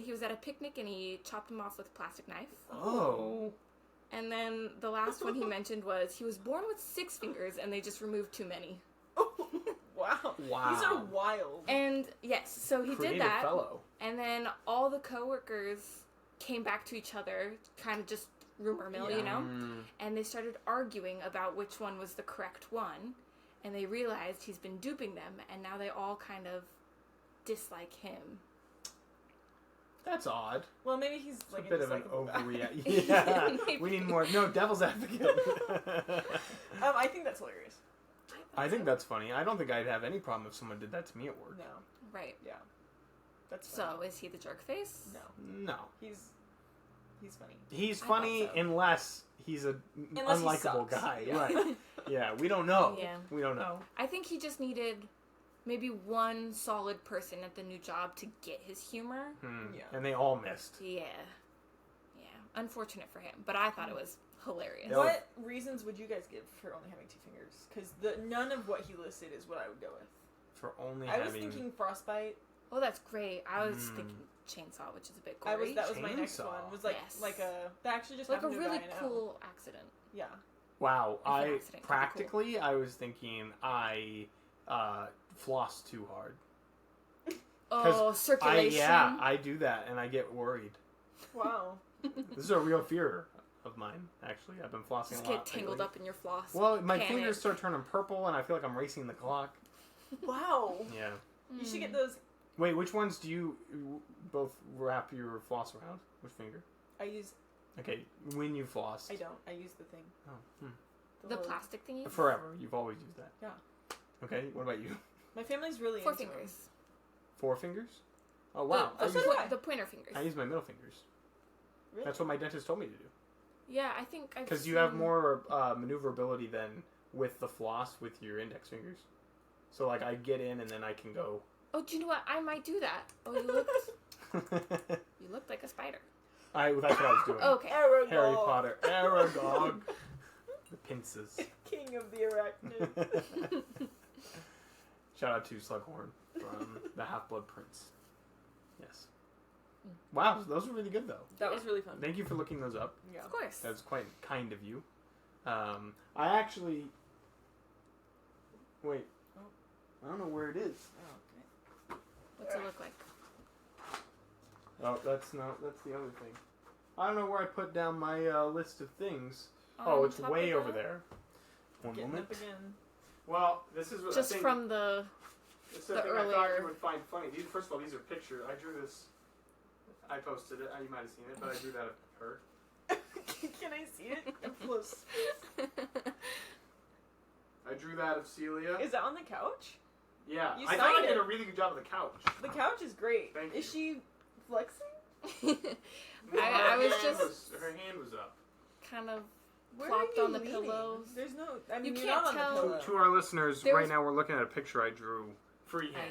he was at a picnic and he chopped them off with a plastic knife. Oh. And then the last one he mentioned was he was born with 6 fingers and they just removed too many. Wow. Wow. These are wild. And yes, so he Creative did that. fellow. And then all the coworkers came back to each other, kind of just rumor mill, and they started arguing about which one was the correct one. And they realized he's been duping them, and now they all kind of dislike him. That's odd. Well, maybe he's It's like a bit of an dislikable guy. overreaction. Yeah. We need more. No, devil's advocate. I think that's hilarious. I think that's funny. I don't think I'd have any problem if someone did that to me at work. No. Right. Yeah. That's So, funny. is he the jerk face? No. No. He's funny. He's I funny thought so. unless he's a Unless he unlikable sucks. guy. Yeah. Right. Yeah, we don't know. Yeah. We don't know. I think he just needed maybe one solid person at the new job to get his humor. Yeah. And they all missed. Yeah. Yeah. Unfortunate for him, but I thought it was hilarious. Yeah. What reasons would you guys give for only having 2 fingers? Because none of what he listed is what I would go with. For only I was having... thinking frostbite. Oh, that's great. I was thinking chainsaw, which is a bit gory. That was my next Chainsaw. one. Was like Yes. that actually just like a happened to really guy I know. cool accident. Yeah. Wow. If an I accident could be practically, I was thinking I floss too hard. Oh, circulation. I do that and I get worried. Wow. This is a real fear of mine, actually. I've been flossing Just a lot get tangled lately. up in your floss. Well, my Panic. fingers start turning purple and I feel like I'm racing the clock. Wow. Yeah. You should get those. Wait, which ones do you both wrap your floss around? Which finger? I use. Okay, when you floss. I don't. I use the thing. Oh, The little- plastic thingy? Forever. You've always used that. Yeah. Okay, what about you? My family's really 4 into fingers. 4 fingers? Oh, wow. Oh, I, so use, do I. The pointer fingers. I use my middle fingers. Really? That's what my dentist told me to do. Yeah, I think I've Because you have more maneuverability than with the floss with your index fingers. So, like, I get in and then I can go Oh, do you know what? I might do that. Oh, you looked like a spider. That's what I was doing. Okay. Aragog. Harry Potter. Aragog. The pincers. King of the arachnids. Shout out to Slughorn from the Half-Blood Prince. Yes. Wow, those were really good though. That was really fun. Thank you for looking those up. Yeah. Of course. That's quite kind of you. I actually... Wait. Oh. I don't know where it is. Oh, okay. What's it look like? Oh, that's the other thing. I don't know where I put down my list of things. On It's top way of over that? there. One Getting moment. up again. Well, this is what Just I think. from the... This is the the thing I thought earlier- you would find funny. First of all, these are pictures. I drew this. I posted it. You might have seen it, but I drew that of her. Can I see it? Up close. I drew that of Celia. Is that on the couch? Yeah. You I thought I signed did it. a really good job of the couch. The couch is great. Thank Is you. she flexing? I was just Her hand was up. kind of Where plopped are you on the leaning? pillows. There's no. I mean, You you're can't not tell. on the pillow. To our listeners, There right was- now we're looking at a picture I drew freehand.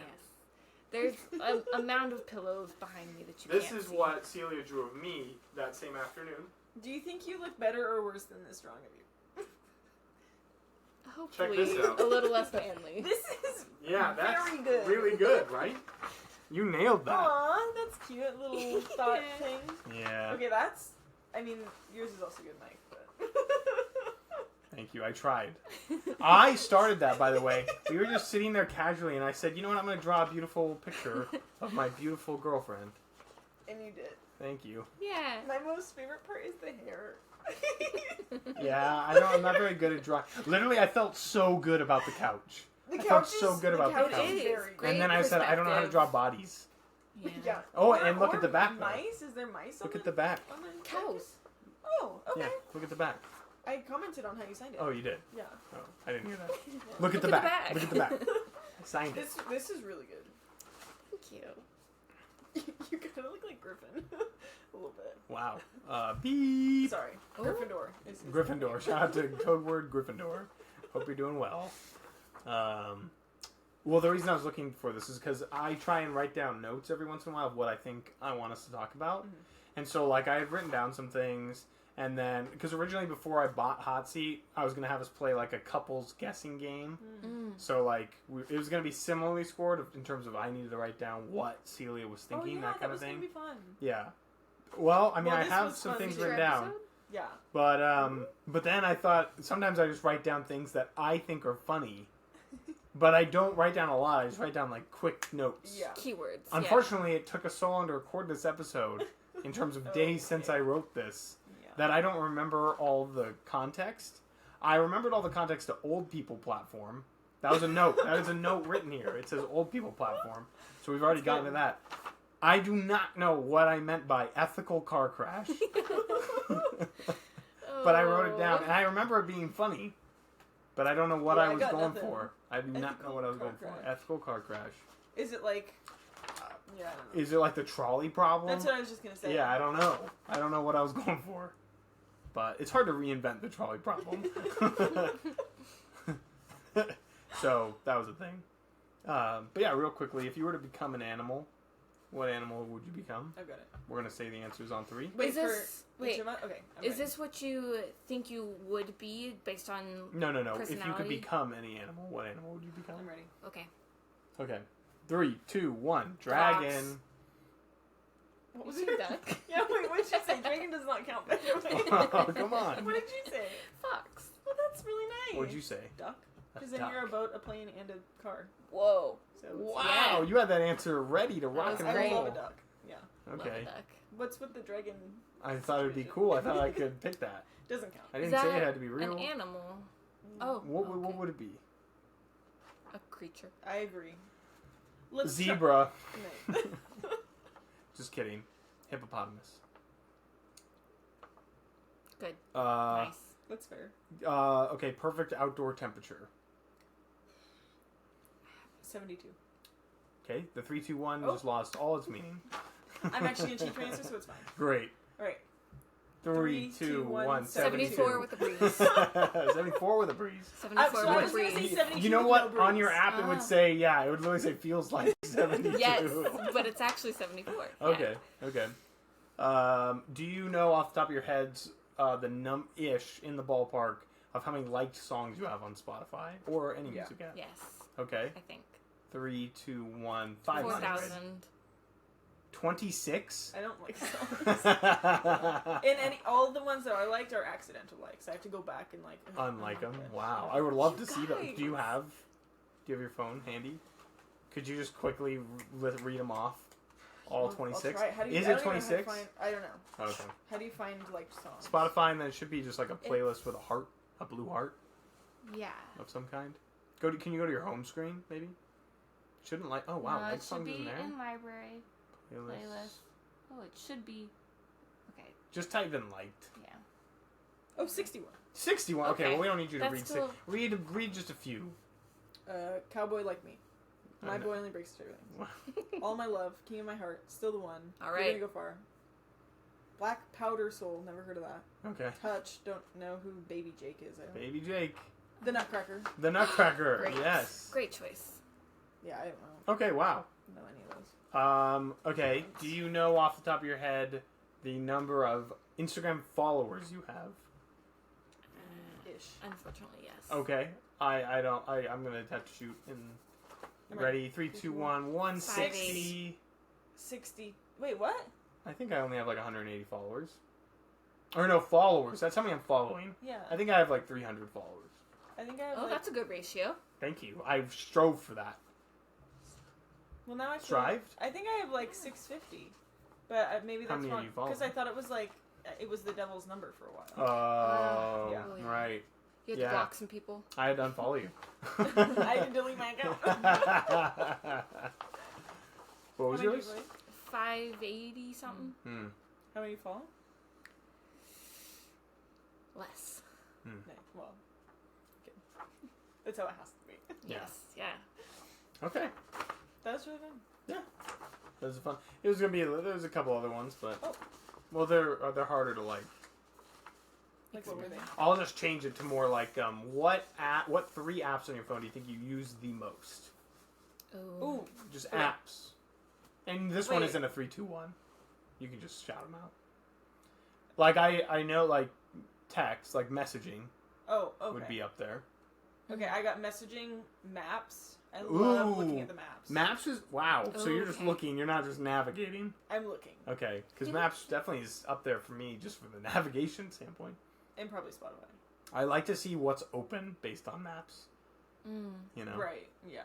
There's a mound of pillows behind me that you This can't is see. what Celia drew of me that same afternoon. Do you think you look better or worse than this drawing of you? Hopefully, this out. a little less manly. This is Yeah, that's very good. really good, right? You nailed that. Aw, that's cute. Little thought thing. Yeah. Okay, that's. I mean, yours is also good, Mike. But Thank you. I tried. I started that, by the way. We were just sitting there casually, and I said, you know what? I'm going to draw a beautiful picture of my beautiful girlfriend. and you did. Thank you. Yeah. My most favorite part is the hair. Yeah, I'm not very good at drawing. Literally, I felt so good about the couch. The I couch felt is so good about the couch couch. is It is very great. And then I said, I don't know how to draw perspective. bodies. Yeah. Yeah. Oh, Or- and look or at the back, though. Mice? Is there mice? Look on at the back. on the Cows. Oh, okay. Yeah, look at the back. I commented on how you signed it. Oh, you did? Yeah. Oh, I didn't hear that. Yeah. Look at the Look back. at Look the at the back. back. I signed it. This is really good. Thank you. You kind of look like Griffin. A little bit. Wow. Beep. Sorry. Oh. Gryffindor. Is Gryffindor. Shout out to code word Gryffindor. Hope you're doing well. Well, the reason I was looking for this is because I try and write down notes every once in a while of what I think I want us to talk about. Mhm. And so, like, I had written down some things, and then, because originally before I bought Hot Seat, I was going to have us play, like, a couples guessing game. Mm. So, like, it was going to be similarly scored in terms of I needed to write down what Celia was thinking, oh, yeah, that kind was of thing. Gonna be fun. Yeah. Well, I mean, Well, I this have was some fun. things Future written down. episode? Yeah. But then I thought sometimes I just write down things that I think are funny, but I don't write down a lot. I just write down like quick notes. Yeah. Keywords. Unfortunately, it took us so long to record this episode, in terms of days since I wrote this, Yeah. that I don't remember all the context. I remembered all the context to Old People Platform. That was a note. That is a note written here. It says Old People Platform. So we've already gotten to that. I do not know what I meant by ethical car crash. But I wrote it down, and I remember it being funny. But I don't know what Yeah, I I was got going nothing. for. I do not know Ethical what I was car going for. crash. Ethical car crash. Is it like? Yeah. I don't know. Is it like the trolley problem? That's what I was just gonna say. Yeah, I don't know. I don't know what I was going for. But it's hard to reinvent the trolley problem. So, that was a thing. But yeah, real quickly, if you were to become an animal, what animal would you become? I've got it. We're going to say the answers on 3. Wait Is this for each wait? of us? Okay. I'm Is ready. this what you think you would be based on? No. If you could Personality? become any animal, what animal would you become? I'm ready. Okay. Okay. 3, 2, 1. Dragon. What was You your said duck. Yeah. Wait. What did you say? Dragon does not count. By the way. Oh, come on. What did you say? Fox. Well, that's really nice. What'd you say? Duck. A Because then duck. you're a boat, a plane, and a car. Whoa. So it's- Wow, you had that answer ready to rock was and I great. roll. love a duck. Yeah. Love Okay. a duck. What's with the dragon? I thought it'd be cool. I thought I could pick that. Doesn't count. I Is didn't say that it had to be real. An animal. Oh. What okay. would it be? A creature. I agree. Let's Zebra. No. Just kidding. Hippopotamus. Good. Nice. Nice. That's fair. Okay, perfect outdoor temperature. 72. Okay, the 3, 2, 1 Oh. just lost all its meaning. I'm actually gonna change my answer, so it's fine. Great. All right. 3, 2, 1, 74 with a breeze. 74 with a breeze. 74 So I with was a gonna say breeze. 72 You know with what? no On your breeze. app, it would Ah. say, yeah, it would literally say feels like 72. Yes, but it's actually 74. Okay, okay. Do you know off the top of your heads the ish in the ballpark of how many liked songs you have on Spotify or any music app? Yes. Okay. I think. 3, 2, 1, 500. 4,000. 26? I don't like songs. And all the ones that I liked are accidental likes. I have to go back and like unlike them. Wow. I would love to see those. guys. Do you have your phone handy? Could you just quickly read them off? All 26? Is it 26? I don't know. Okay. How do you find liked songs? Spotify, and then it should be just like a playlist with a heart, a blue heart Yeah. of some kind. Can you go to your home screen, maybe? Shouldn't like. Oh wow, like songs isn't there. In library Playlist. Oh, it should be. Okay. Just type in liked. Yeah. Oh, 61. 61. Okay, well we don't need you to read still... read just a few. Cowboy Like Me. My boy only breaks everything. All My Love, King of My Heart, Still the One. All right. You're gonna go far. Black Powder Soul, never heard of that. Okay. Touch, don't know who Baby Jake is. Baby Jake. The Nutcracker. The Nutcracker. Great. Yes. Great choice. Yeah, I don't know. Okay. Wow. Know any of those. Okay. Do you know off the top of your head the number of Instagram followers you have? Ish. Unfortunately, yes. Okay. I don't. I'm gonna have to shoot in. Ready? 3, 2, 1. 160. 60. Wait, what? I think I only have like 180 followers. Or no, followers. That's how many I'm following. Yeah. I think I have like 300 followers. I think I have. Oh, that's a good ratio. Thank you. I strove for that. Well, now I Strived? I think I have like 650, but maybe How that's many wrong are you following? because I thought it was like it was the devil's number for a while. Oh, Yeah. right. You had to block some people. I had to unfollow you. I had to delete my account. What was How many yours? do you like? 580 something. How many you follow? Less. Nice. Well, good. That's how it has to be. Yeah. Yes. Yeah. Okay. That was really fun. Yeah. That was fun. It was gonna be. There's a couple other ones, but Oh. well, they're harder to like. Like what were they? I'll just change it to more like what 3 apps on your phone do you think you use the most? Ooh. Just Wait. apps. And this one Wait. isn't a 3, 2, 1. You can just shout them out. Like I know like text, like messaging Oh, okay. would be up there. Okay, I got messaging, maps. I love looking at the maps. Maps is wow. So you're just Okay. looking. You're not just navigating. I'm looking. Okay, because Yeah. maps definitely is up there for me, just for the navigation standpoint. And probably Spotify. I like to see what's open based on maps. Mm. You know. Right. Yeah.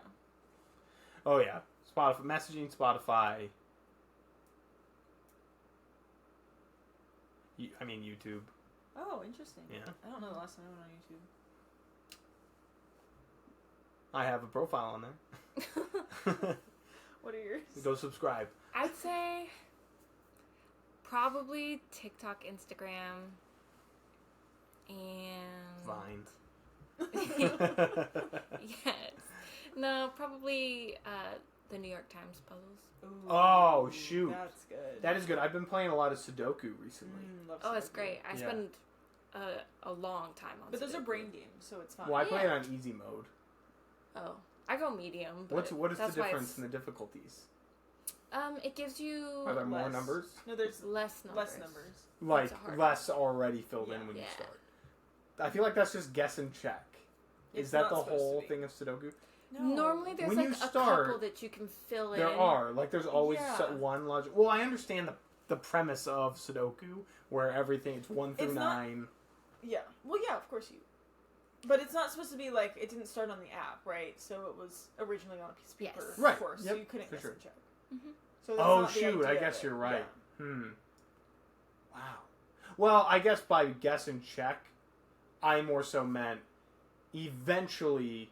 Oh yeah, Spotify messaging, Spotify. I mean YouTube. Oh, interesting. Yeah. I don't know the last time I went on YouTube. I have a profile on there. What are yours? Go subscribe. I'd say probably TikTok, Instagram, and Vine. Yes. No, probably the New York Times puzzles. Ooh, Oh, shoot. That's good. That is good. I've been playing a lot of Sudoku recently. Love Oh, it's Sudoku. great. I Yeah. spend a long time on. But those are Sudoku. brain games, so it's fine. Well, I play it Yeah. on easy mode. Oh, I go medium. But What is the that's why difference in the difficulties? it gives you Are there more less. numbers? No, there's less numbers. less numbers. Like a hard less already filled in Yeah. when you Yeah. start. I feel like that's just guess and check. It's Is that not the supposed to whole be. thing of Sudoku? No. Normally, there's When like you a start, couple that you can fill in. There are. Like, there's always Yeah. one logic. Well, I understand the premise of Sudoku, where everything, it's 1 through It's not- 9. Yeah. Well, yeah, of course you. But it's not supposed to be like it didn't start on the app, right? So it was originally on a piece of Yes. paper, Right. of course. Yep, So you couldn't for guess sure. and check. Mhm. So that's Oh, not the shoot. I idea guess of it. you're right. Yeah. Wow. Well, I guess by guess and check, I more so meant eventually,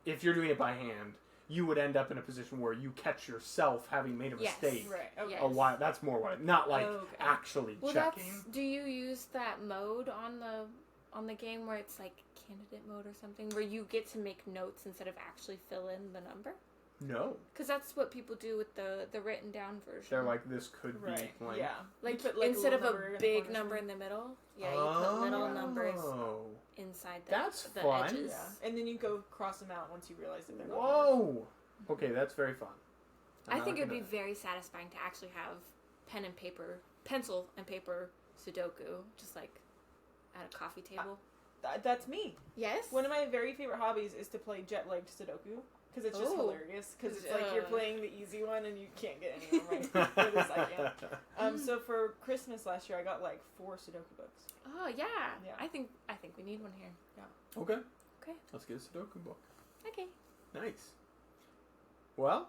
if you're doing it by hand, you would end up in a position where you catch yourself having made a Yes. mistake. Right. Okay. Yes. A while. That's more what not like Okay. actually Well, checking. do you use that mode on the game where it's like candidate mode or something, where you get to make notes instead of actually fill in the number? No. Because that's what people do with the written down version. They're like, this could Right. be blank. Yeah. Like, You put, like, instead of little number a in the big corner number somewhere. in the middle, yeah, you put little numbers inside That's the fun. edges. Yeah. And then you go cross them out once you realize that they're not. Whoa. Okay, that's very fun. I think it would be very satisfying to actually have pencil and paper Sudoku, just like at a coffee table. That's me. Yes? One of my very favorite hobbies is to play jet-lagged Sudoku. Because it's just hilarious. Because it's like you're playing the easy one and you can't get any of them right for the second. So for Christmas last year, I got like 4 Sudoku books. Oh, yeah. I think we need one here. Yeah. Okay. Okay. Let's get a Sudoku book. Okay. Nice. Well,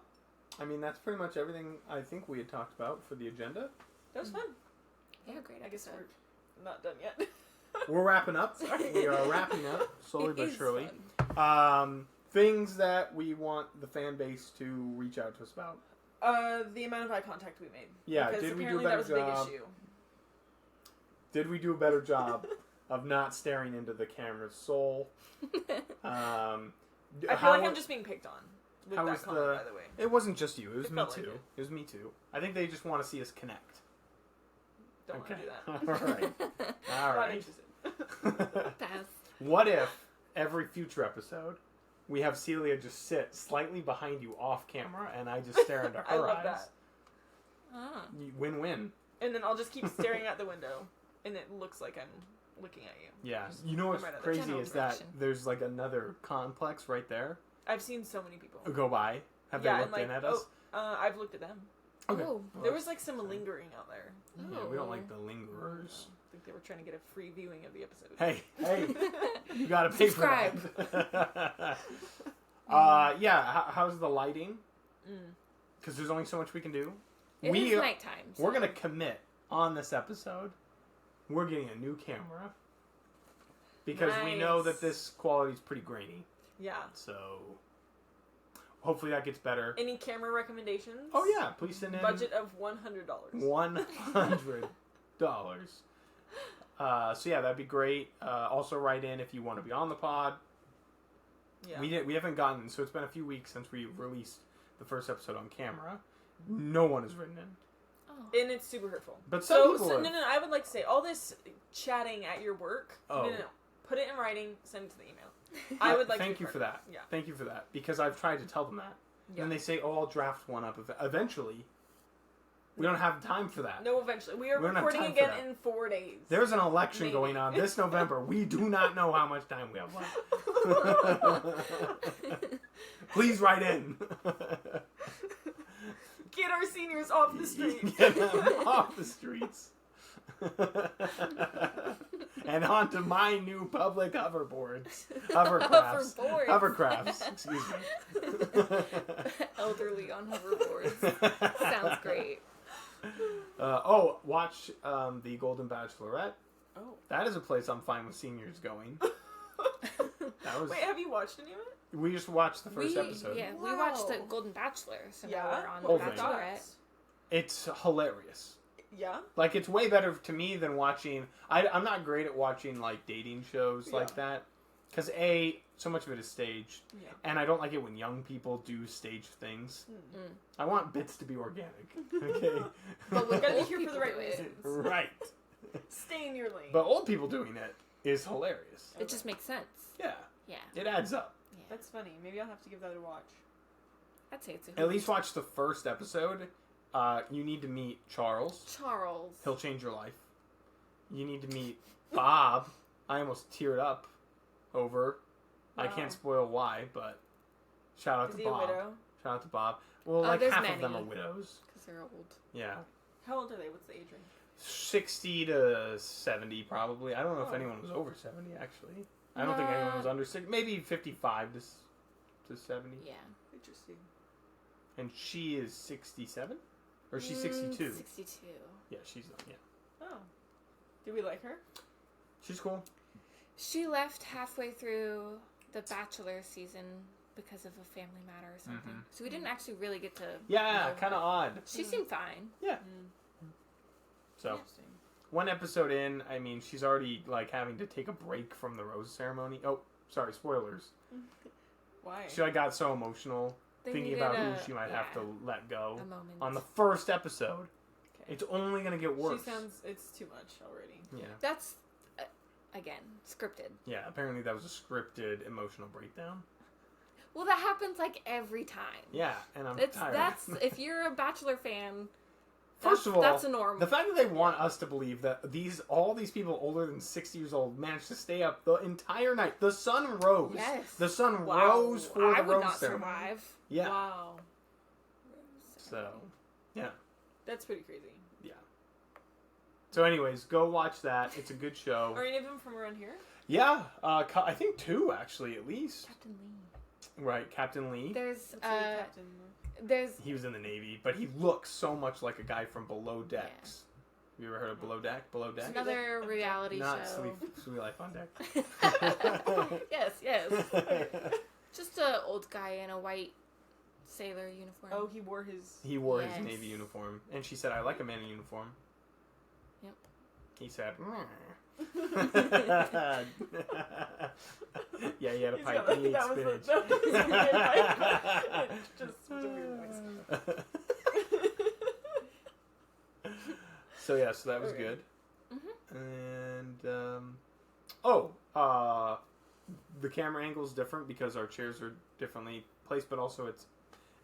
I mean, that's pretty much everything I think we had talked about for the agenda. That was fun. Yeah, great. I guess we're not done yet. We're wrapping up. We are wrapping up, slowly but surely. Fun. Things that we want the fan base to reach out to us about. The amount of eye contact we made. Yeah, because did we do a apparently better that was a big job? issue. Did we do a better job of not staring into the camera's soul? I feel like I'm just being picked on with that comment, by the way. It wasn't just you. It was me felt too. like it. It was me too. I think they just want to see us connect. Don't want to do that. All right. All Not right. interested. Pass. What if every future episode we have Celia just sit slightly behind you off camera and I just stare into her I love eyes? that. Ah. Win-win. And then I'll just keep staring at the window, and it looks like I'm looking at you. Yeah. You know what's No matter the crazy general is that direction. there's like another complex right there. I've seen so many people. Go by. Have they looked in at us? I've looked at them. Okay. Oh. Well, There was like some lingering out there. yeah, we don't like the lingerers. I think they were trying to get a free viewing of the episode. Hey, you gotta pay Subscribe. for that. Yeah. How's the lighting? Because there's only so much we can do. It is nighttime. So. We're gonna commit on this episode. We're getting a new camera because we know that this quality is pretty grainy. Yeah. So hopefully that gets better. Any camera recommendations? Oh yeah, please send in. Budget of $100. $100. So yeah, that'd be great. Also write in if you want to be on the pod. Yeah. We haven't gotten, so it's been a few weeks since we released the first episode on camera. No one has written in. Oh. And it's super hurtful. But some people have. No, I would like to say, all this chatting at your work, no. Put it in writing, send it to the email. I would like Thank to you for that. Yeah. Thank you for that. Because I've tried to tell them that. Yeah. And they say, I'll draft one up. Eventually. We don't have time for that. No, eventually. We are don't have recording time again for that. in 4 days. There's an election Maybe. going on this November. We do not know how much time we have left. Please write in. Get our seniors off the streets. Get them off the streets. And onto my new public hoverboards. Hovercrafts. Hovercrafts, excuse me. Elderly on hoverboards. Sounds great. Watch The Golden Bachelorette. Oh. That is a place I'm fine with seniors going. Wait, have you watched any of it? We just watched the first episode. Yeah, Wow. we watched the Golden Bachelor, so now we're on Oh, the thank Bachelorette. It's hilarious. Yeah? Like, it's way better to me than watching... I'm not great at watching, like, dating shows like that. Because, A, so much of it is staged. Yeah. And I don't like it when young people do staged things. Mm. I want bits to be organic. Okay? But We gotta be old here for the people right do it. reasons. Right. Stay in your lane. But old people doing it is hilarious. It just makes sense. Yeah. Yeah. It adds up. Yeah. That's funny. Maybe I'll have to give that a watch. I'd say it's a At least watch the first episode. You need to meet Charles. Charles. He'll change your life. You need to meet Bob. I almost teared up over. Wow. I can't spoil why, but shout out Is to he Bob. a widow? Shout out to Bob. Well, Oh, like there's half of many. them are widows. Because they're old. Yeah. How old are they? What's the age range? 60 to 70 probably. I don't know if Oh. anyone was over 70 actually. I don't think anyone was under 60. Maybe 55 to 70. Yeah. Interesting. And she is 67? Or she's 62? 62. Yeah, she's not. Yeah. Oh. Do we like her? She's cool. She left halfway through the Bachelor season because of a family matter or something. Mhm. So we didn't actually really get to... Yeah, know kind of her. odd. She seemed fine. Yeah. Mm. So, Interesting. one episode in, I mean, she's already, like, having to take a break from the rose ceremony. Oh, sorry, spoilers. Why? She, like, got so emotional They thinking needed about a- who she might have to let go A moment. on the first episode. Okay. It's only going to get worse. She sounds... It's too much already. Yeah. That's, again, scripted. Yeah, apparently that was a scripted emotional breakdown. Well, that happens like every time. Yeah, and I'm tired. That's if you're a Bachelor fan. First of all, that's a norm. The fact that they want us to believe that all these people older than 60 years old managed to stay up the entire night. The sun rose. Yes. The sun rose for the rose ceremony. I would not survive. Yeah. Wow. So, yeah. That's pretty crazy. Yeah. So anyways, go watch that. It's a good show. Are any of them from around here? Yeah. I think 2, actually, at least. Captain Lee. Right, Captain Lee. There's He was in the Navy, but he looks so much like a guy from Below Decks. Have you ever heard of Below Deck? Below Deck? another reality Not show. Sweet Life on Deck. Yes. Just an old guy in a white sailor uniform. Oh, he wore his... He wore his Navy uniform. And she said, I like a man in uniform. Yep. He said, yeah, he had a pipe. He ate spinach. Just a weird voice. So that was good. Mm-hmm. And the camera angle is different because our chairs are differently placed, but also it's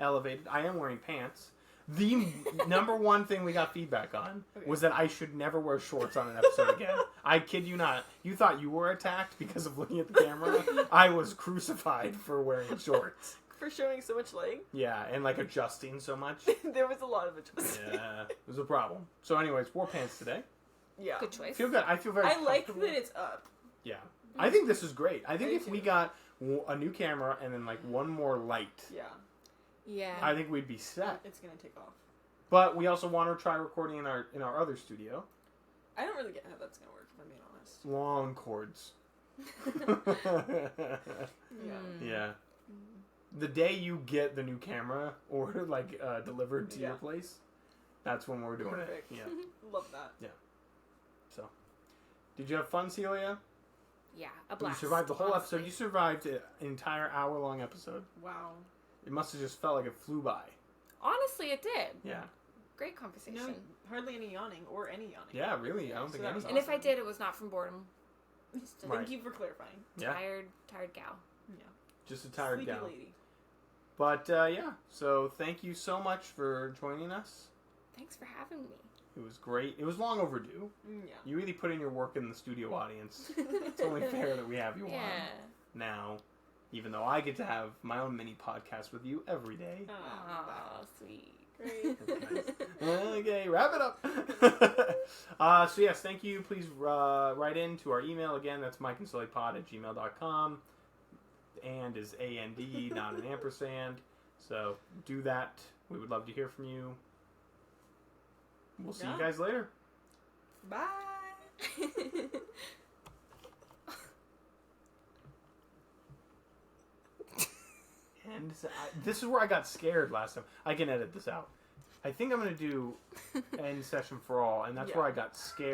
elevated. I am wearing pants. The number one thing we got feedback on was that I should never wear shorts on an episode again. I kid you not. You thought you were attacked because of looking at the camera? I was crucified for wearing shorts. For showing so much leg? Yeah, and like adjusting so much. There was a lot of adjusting. Yeah, it was a problem. So anyways, wore pants today. Yeah. Good choice. Feel good. I feel very like that it's up. Yeah. I think this is great. I think if we got a new camera and then like one more light, yeah, I think we'd be set. It's gonna take off. But we also want to try recording in our other studio. I don't really get how that's gonna work, if I'm being honest. Long cords. Yeah. The day you get the new camera or like delivered to your place, that's when we're doing it. Yeah. Love that. Yeah. So, did you have fun, Celia? Yeah, a blast. You survived the whole episode. You survived an entire hour-long episode. Wow. It must have just felt like it flew by. Honestly, it did. Yeah. Great conversation. No, hardly any yawning or any yawning. Yeah, really. I don't think any. And if I did, it was not from boredom. Thank you for clarifying. Tired gal. Yeah. Just a tired Sleepy gal. lady. But so thank you so much for joining us. Thanks for having me. It was great. It was long overdue. Yeah. You really put in your work in the studio audience. It's only fair that we have you on now, even though I get to have my own mini podcast with you every day. Oh, sweet. Great. Okay, wrap it up. So yes, thank you. Please write in to our email again. That's MikeandSullypod@gmail.com. And is A-N-D, not an ampersand. So do that. We would love to hear from you. We'll see you guys later. Bye. And this is where I got scared last time. I can edit this out. I think I'm going to do end session for all, and that's where I got scared.